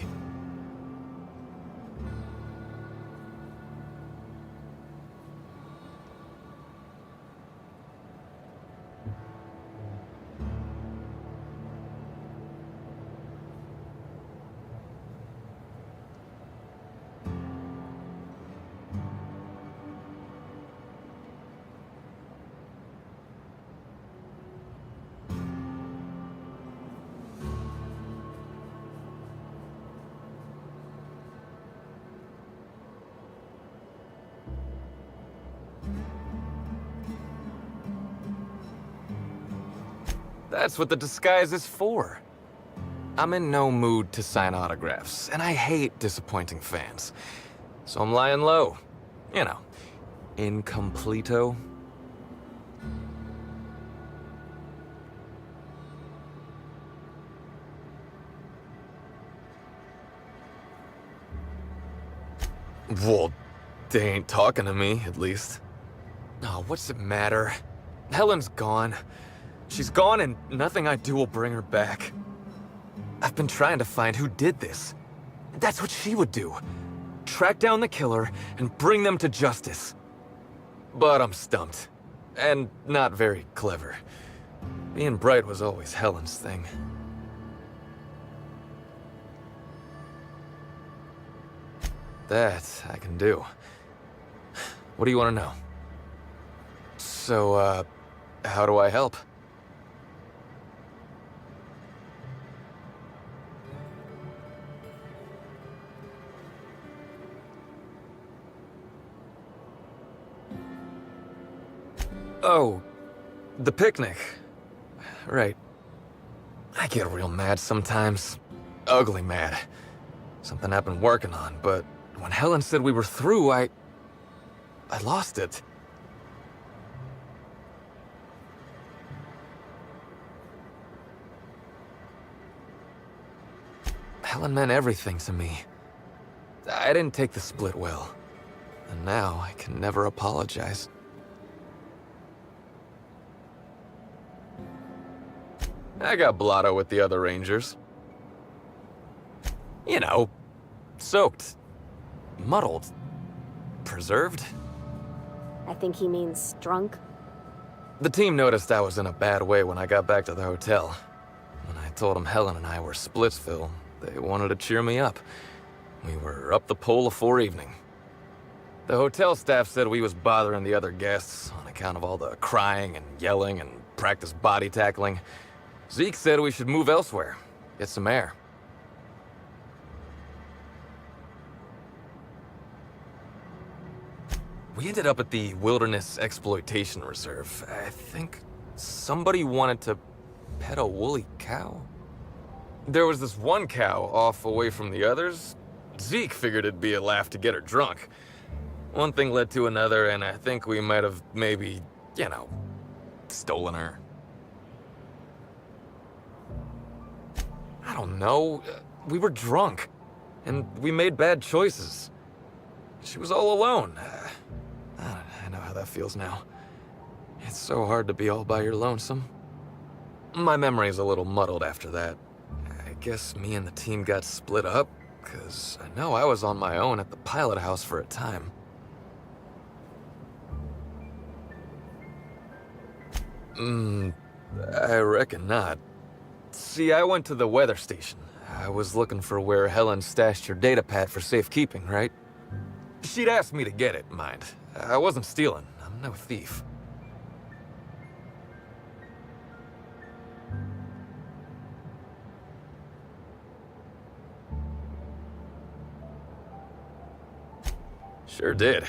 That's what the disguise is for. I'm in no mood to sign autographs, and I hate disappointing fans. So I'm lying low. You know, incompleto. Well, they ain't talking to me, at least. Oh, what's it matter? Helen's gone. She's gone and nothing I do will bring her back. I've been trying to find who did this. That's what she would do. Track down the killer and bring them to justice. But I'm stumped. And not very clever. Being bright was always Helen's thing. That I can do. What do you want to know? So, how do I help? Oh, the picnic. Right. I get real mad sometimes. Ugly mad. Something I've been working on, but when Helen said we were through, I lost it. Helen meant everything to me. I didn't take the split well. And now I can never apologize. I got blotto with the other Rangers. You know, soaked, muddled, preserved. I think he means drunk. The team noticed I was in a bad way when I got back to the hotel. When I told them Helen and I were Splitsville, they wanted to cheer me up. We were up the pole afore evening. The hotel staff said we was bothering the other guests on account of all the crying and yelling and practice body tackling. Zeke said we should move elsewhere, get some air. We ended up at the Wilderness Exploitation Reserve. I think somebody wanted to pet a woolly cow. There was this one cow off away from the others. Zeke figured it'd be a laugh to get her drunk. One thing led to another, and I think we might have maybe, you know, stolen her. I don't know. We were drunk, and we made bad choices. She was all alone. I know how that feels now. It's so hard to be all by your lonesome. My memory's a little muddled after that. I guess me and the team got split up, because I know I was on my own at the pilot house for a time. I reckon not. See, I went to the weather station. I was looking for where Helen stashed her datapad for safekeeping, right? She'd asked me to get it, mind. I wasn't stealing. I'm no thief. Sure did.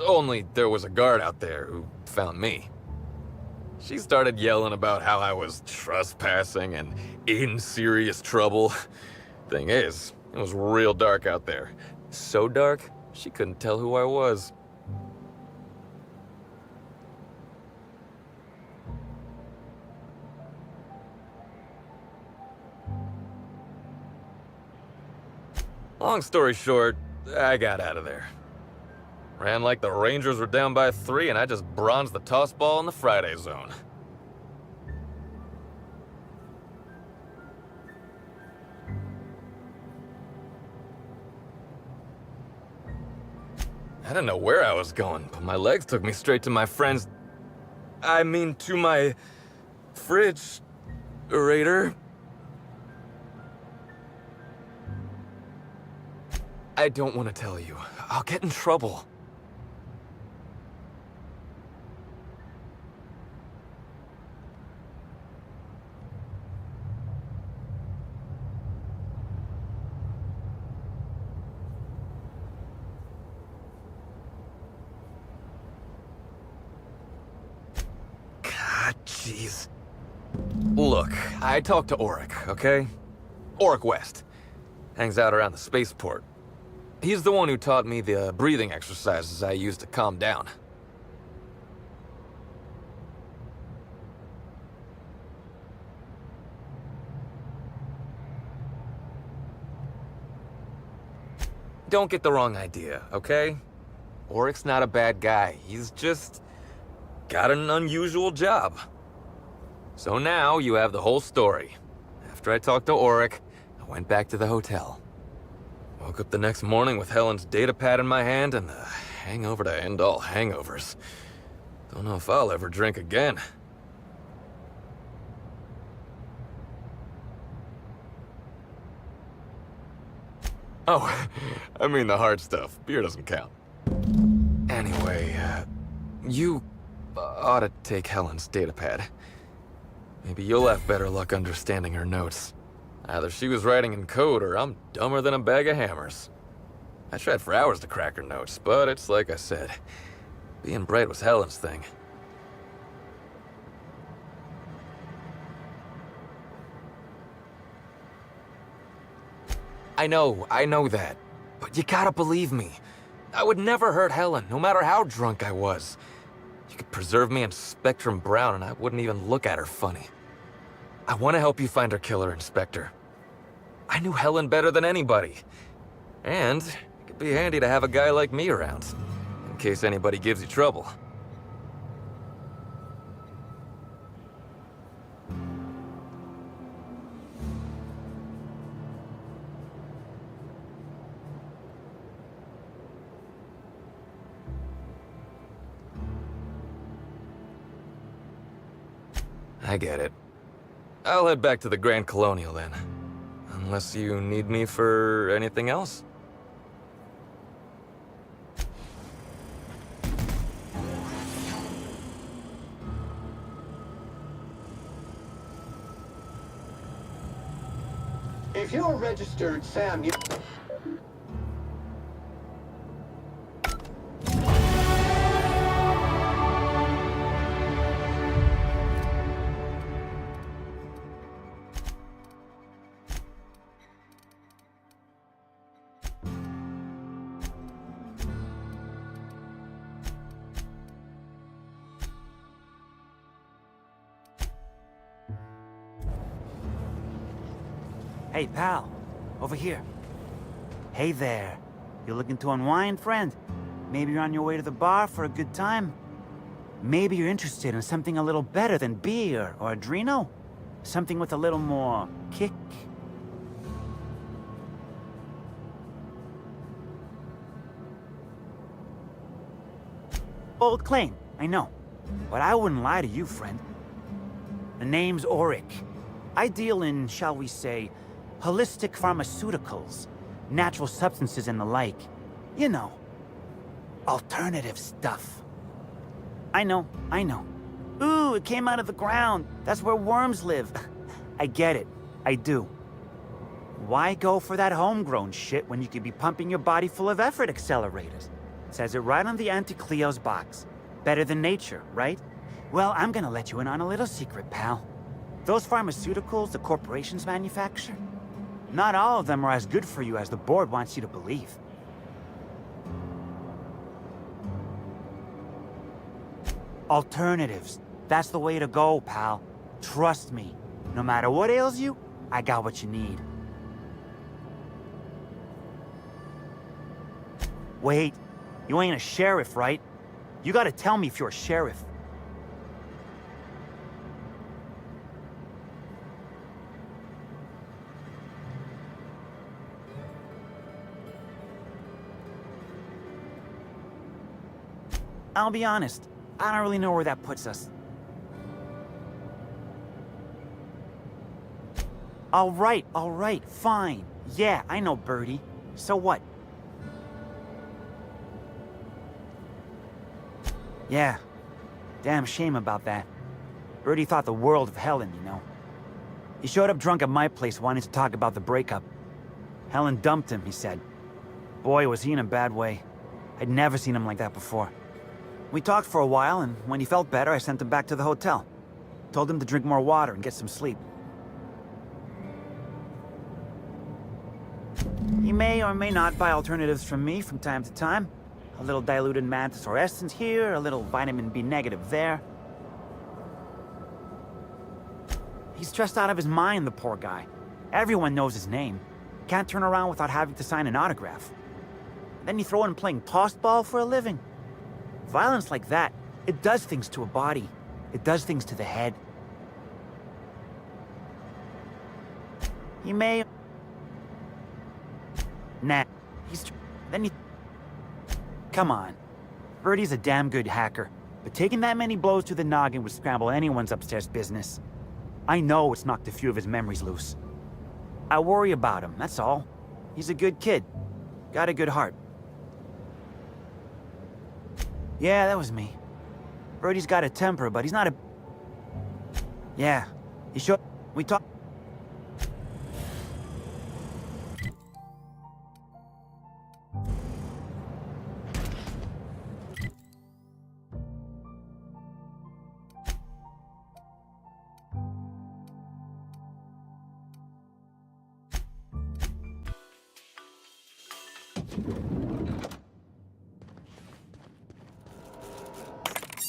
Only there was a guard out there who found me. She started yelling about how I was trespassing and in serious trouble. Thing is, it was real dark out there. So dark, she couldn't tell who I was. Long story short, I got out of there. Ran like the Rangers were down by 3, and I just bronzed the toss ball in the Friday zone. I didn't know where I was going, but my legs took me straight to my friend's... to my... fridge-rator. I don't want to tell you. I'll get in trouble. God, jeez. Look, I talked to Auric, okay? Auric West. Hangs out around the spaceport. He's the one who taught me the breathing exercises I use to calm down. Don't get the wrong idea, okay? Auric's not a bad guy. He's just got an unusual job. So now you have the whole story. After I talked to Auric, I went back to the hotel. Woke up the next morning with Helen's datapad in my hand and the hangover to end all hangovers. Don't know if I'll ever drink again. Oh, I mean the hard stuff. Beer doesn't count. Anyway, you ought to take Helen's datapad. Maybe you'll have better luck understanding her notes. Either she was writing in code, or I'm dumber than a bag of hammers. I tried for hours to crack her notes, but it's like I said. Being bright was Helen's thing. I know that. But you gotta believe me. I would never hurt Helen, no matter how drunk I was. You could preserve me in Spectrum Brown, and I wouldn't even look at her funny. I want to help you find her killer, Inspector. I knew Helen better than anybody. And it could be handy to have a guy like me around, in case anybody gives you trouble. I get it. I'll head back to the Grand Colonial then. Unless you need me for anything else? If you're registered Sam, you... Hey, pal. Over here. Hey there. You looking to unwind, friend? Maybe you're on your way to the bar for a good time? Maybe you're interested in something a little better than beer or Adreno? Something with a little more kick? Bold claim, I know. But I wouldn't lie to you, friend. The name's Auric. I deal in, shall we say, holistic pharmaceuticals, natural substances and the like. You know, alternative stuff. I know. Ooh, it came out of the ground. That's where worms live. I get it. I do. Why go for that homegrown shit when you could be pumping your body full of effort accelerators? Says it right on the Anti-Cleo's box. Better than nature, right? Well, I'm gonna let you in on a little secret, pal. Those pharmaceuticals the corporations manufacture, not all of them are as good for you as the board wants you to believe. Alternatives. That's the way to go, pal. Trust me. No matter what ails you, I got what you need. Wait. You ain't a sheriff, right? You gotta tell me if you're a sheriff. I'll be honest, I don't really know where that puts us. All right, fine. Yeah, I know Birdie. So what? Yeah, damn shame about that. Birdie thought the world of Helen, you know. He showed up drunk at my place wanting to talk about the breakup. Helen dumped him, he said. Boy, was he in a bad way. I'd never seen him like that before. We talked for a while, and when he felt better, I sent him back to the hotel. Told him to drink more water and get some sleep. He may or may not buy alternatives from me from time to time. A little diluted mantis or essence here, a little vitamin B negative there. He's stressed out of his mind, the poor guy. Everyone knows his name. Can't turn around without having to sign an autograph. Then you throw in playing tossball for a living. Violence like that, it does things to a body. It does things to the head. He may... Nah, then you... Come on. Birdie's a damn good hacker, but taking that many blows to the noggin would scramble anyone's upstairs business. I know it's knocked a few of his memories loose. I worry about him, that's all. He's a good kid. Got a good heart. Yeah, that was me. Birdie's got a temper, but he's not a... Yeah, he showed... We talked...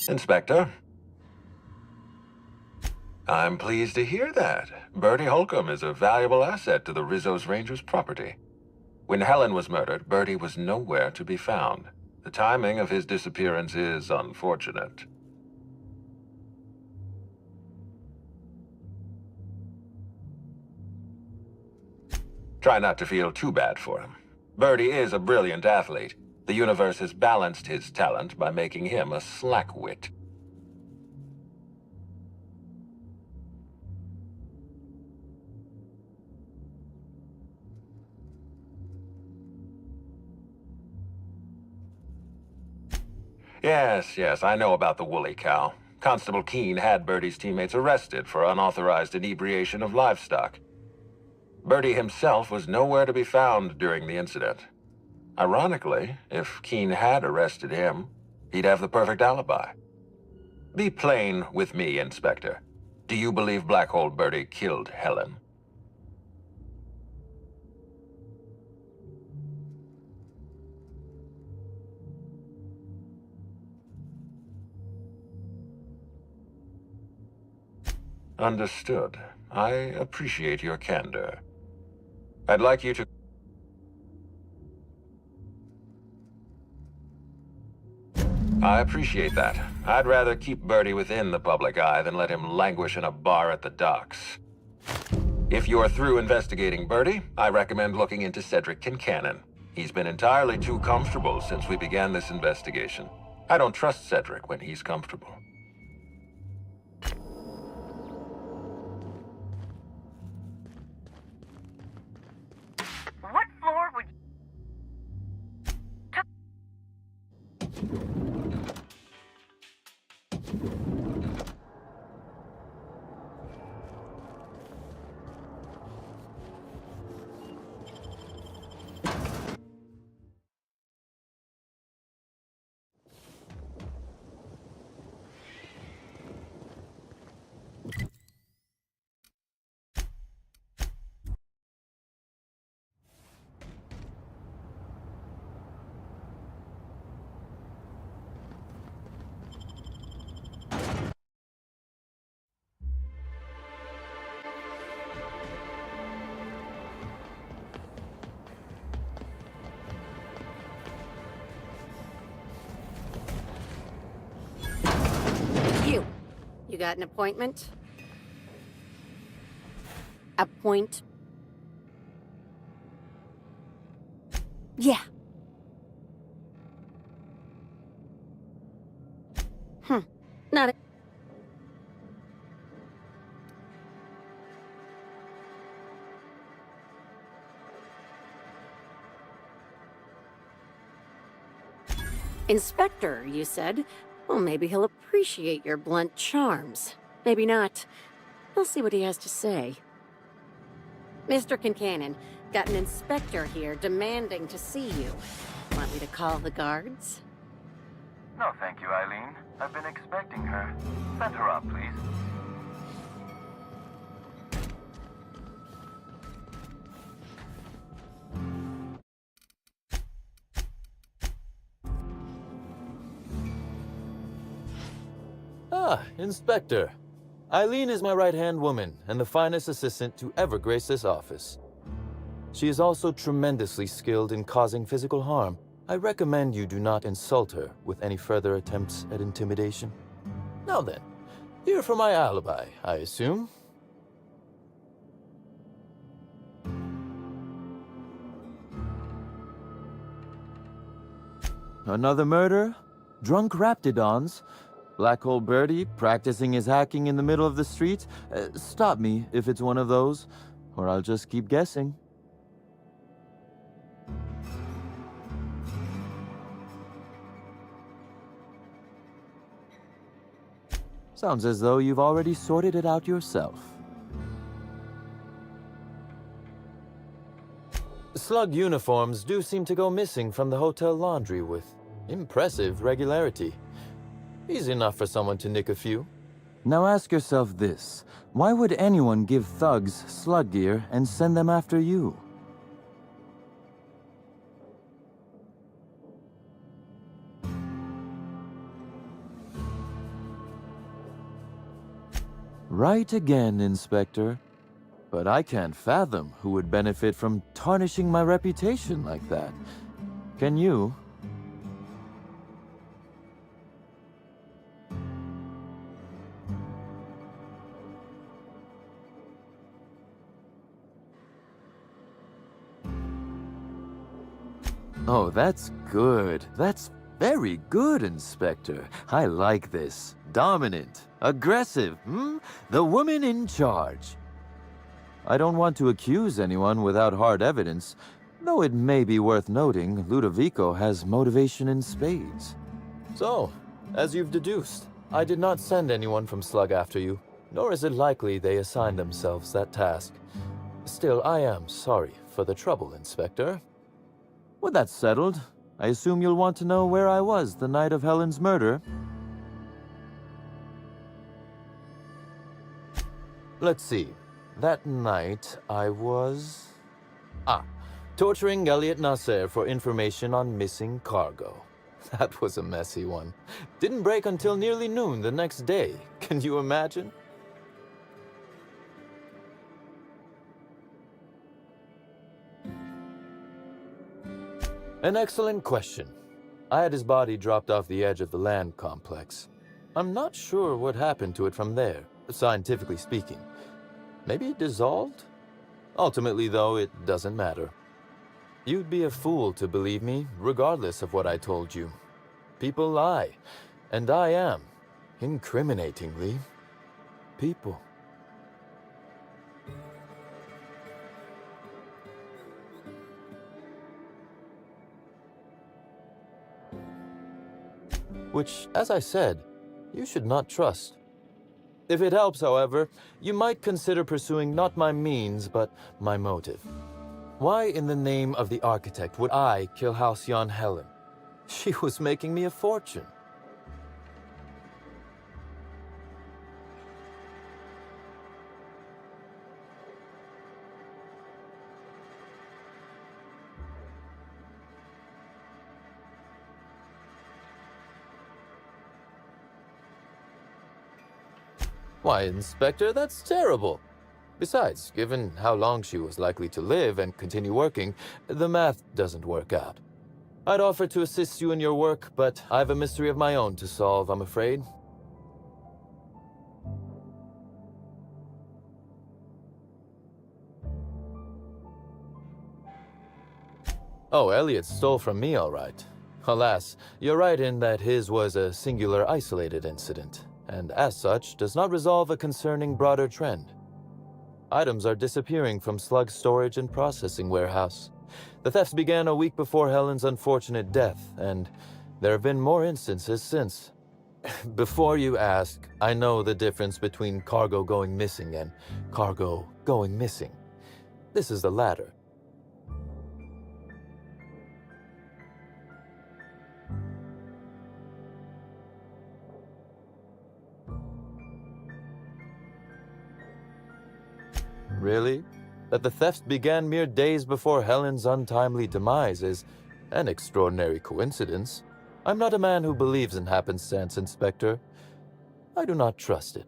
Inspector. I'm pleased to hear that. Bertie Holcomb is a valuable asset to the Rizzo's Rangers property. When Helen was murdered, Bertie was nowhere to be found. The timing of his disappearance is unfortunate. Try not to feel too bad for him. Bertie is a brilliant athlete. The universe has balanced his talent by making him a slackwit. Yes, I know about the woolly cow. Constable Keene had Bertie's teammates arrested for unauthorized inebriation of livestock. Bertie himself was nowhere to be found during the incident. Ironically, if Keene had arrested him, he'd have the perfect alibi. Be plain with me, Inspector. Do you believe Black Hole Bertie killed Helen? Understood. I appreciate your candor. I'd like you to... I appreciate that. I'd rather keep Birdie within the public eye than let him languish in a bar at the docks. If you're through investigating Birdie, I recommend looking into Cedric Kincannon. He's been entirely too comfortable since we began this investigation. I don't trust Cedric when he's comfortable. What floor would you... You got an appointment? Appoint? Yeah. Not a... Inspector, you said? Well, maybe he'll appreciate your blunt charms. Maybe not. We'll see what he has to say. Mr. Kincannon, got an inspector here demanding to see you. Want me to call the guards? No, thank you, Eileen. I've been expecting her. Send her up, please. Ah, Inspector. Eileen is my right-hand woman and the finest assistant to ever grace this office. She is also tremendously skilled in causing physical harm. I recommend you do not insult her with any further attempts at intimidation. Now then, here for my alibi, I assume. Another murder? Drunk Raptidons? Black Hole Birdie practicing his hacking in the middle of the street? Stop me if it's one of those, or I'll just keep guessing. Sounds as though you've already sorted it out yourself. Slug uniforms do seem to go missing from the hotel laundry with impressive regularity. Easy enough for someone to nick a few. Now ask yourself this. Why would anyone give thugs slug gear and send them after you? Right again, Inspector. But I can't fathom who would benefit from tarnishing my reputation like that. Can you? Oh, that's good. That's very good, Inspector. I like this. Dominant. Aggressive, The woman in charge. I don't want to accuse anyone without hard evidence, though it may be worth noting Ludovico has motivation in spades. So, as you've deduced, I did not send anyone from Slug after you, nor is it likely they assigned themselves that task. Still, I am sorry for the trouble, Inspector. With that settled, I assume you'll want to know where I was the night of Helen's murder. Let's see. That night, I was... torturing Elliot Nasser for information on missing cargo. That was a messy one. Didn't break until nearly noon the next day. Can you imagine? An excellent question. I had his body dropped off the edge of the land complex. I'm not sure what happened to it from there, scientifically speaking. Maybe it dissolved? Ultimately, though, it doesn't matter. You'd be a fool to believe me, regardless of what I told you. People lie, and I am, incriminatingly, people. Which, as I said, you should not trust. If it helps, however, you might consider pursuing not my means, but my motive. Why in the name of the architect would I kill Halcyon Helen? She was making me a fortune. Why, Inspector, that's terrible. Besides, given how long she was likely to live and continue working, the math doesn't work out. I'd offer to assist you in your work, but I have a mystery of my own to solve, I'm afraid. Oh, Elliot stole from me, all right. Alas, you're right in that his was a singular isolated incident, and as such, does not resolve a concerning broader trend. Items are disappearing from Slug's storage and processing warehouse. The thefts began a week before Helen's unfortunate death, and there have been more instances since. Before you ask, I know the difference between cargo going missing and cargo going missing. This is the latter. Really? That the thefts began mere days before Helen's untimely demise is an extraordinary coincidence. I'm not a man who believes in happenstance, Inspector. I do not trust it.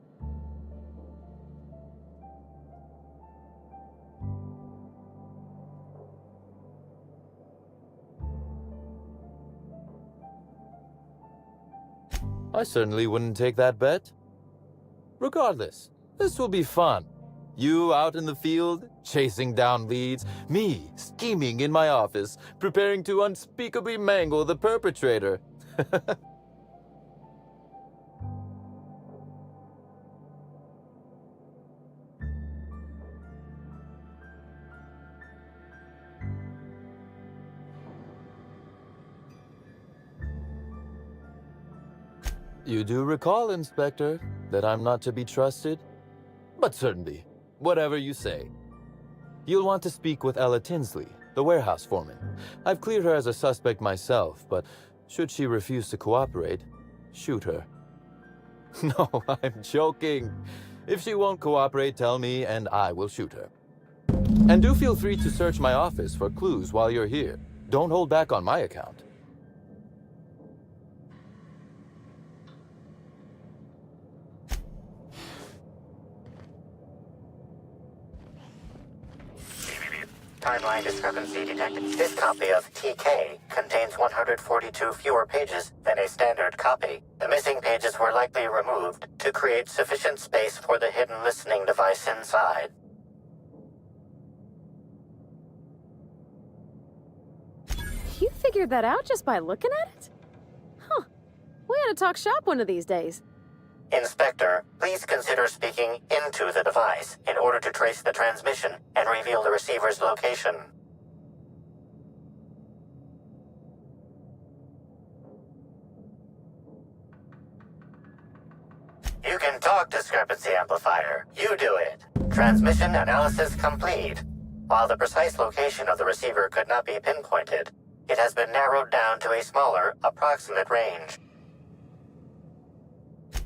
I certainly wouldn't take that bet. Regardless, this will be fun. You out in the field, chasing down leads, me scheming in my office, preparing to unspeakably mangle the perpetrator. You do recall, Inspector, that I'm not to be trusted? But certainly. Whatever you say. You'll want to speak with Ella Tinsley, the warehouse foreman. I've cleared her as a suspect myself, but should she refuse to cooperate, shoot her. No, I'm joking. If she won't cooperate, tell me and I will shoot her. And do feel free to search my office for clues while you're here. Don't hold back on my account. Timeline discrepancy detected. This copy of TK contains 142 fewer pages than a standard copy. The missing pages were likely removed to create sufficient space for the hidden listening device inside. You figured that out just by looking at it? Huh. We ought to talk shop one of these days. Inspector, please consider speaking into the device in order to trace the transmission and reveal the receiver's location. You can talk, discrepancy amplifier. You do it. Transmission analysis complete. While the precise location of the receiver could not be pinpointed, it has been narrowed down to a smaller, approximate range.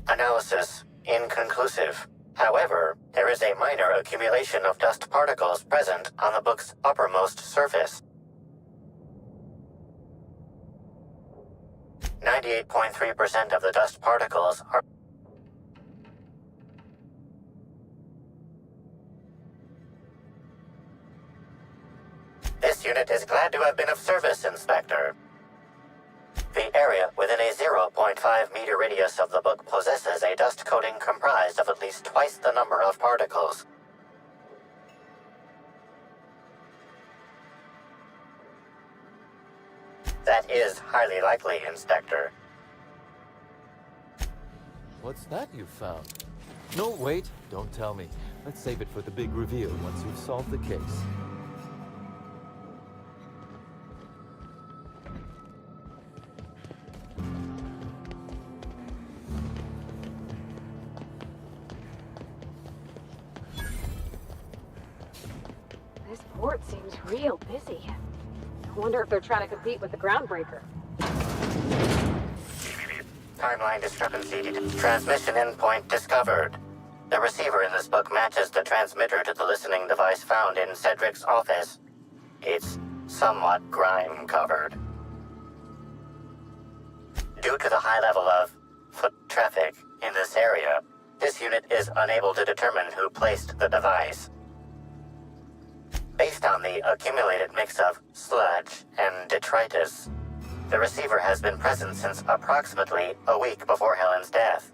Analysis inconclusive. However, there is a minor accumulation of dust particles present on the book's uppermost surface. 98.3% of the dust particles are... This This unit is glad to have been of service, Inspector. The area within a 0.5 meter radius of the book possesses a dust coating comprised of at least twice the number of particles. That is highly likely, Inspector. What's that you found? No, wait, don't tell me. Let's save it for the big reveal once you've solved the case. This port seems real busy. I wonder if they're trying to compete with the Groundbreaker. Timeline discrepancy. Transmission endpoint discovered. The receiver in this book matches the transmitter to the listening device found in Cedric's office. It's somewhat grime-covered. Due to the high level of foot traffic in this area, this unit is unable to determine who placed the device. Based on the accumulated mix of sludge and detritus, the receiver has been present since approximately a week before Helen's death.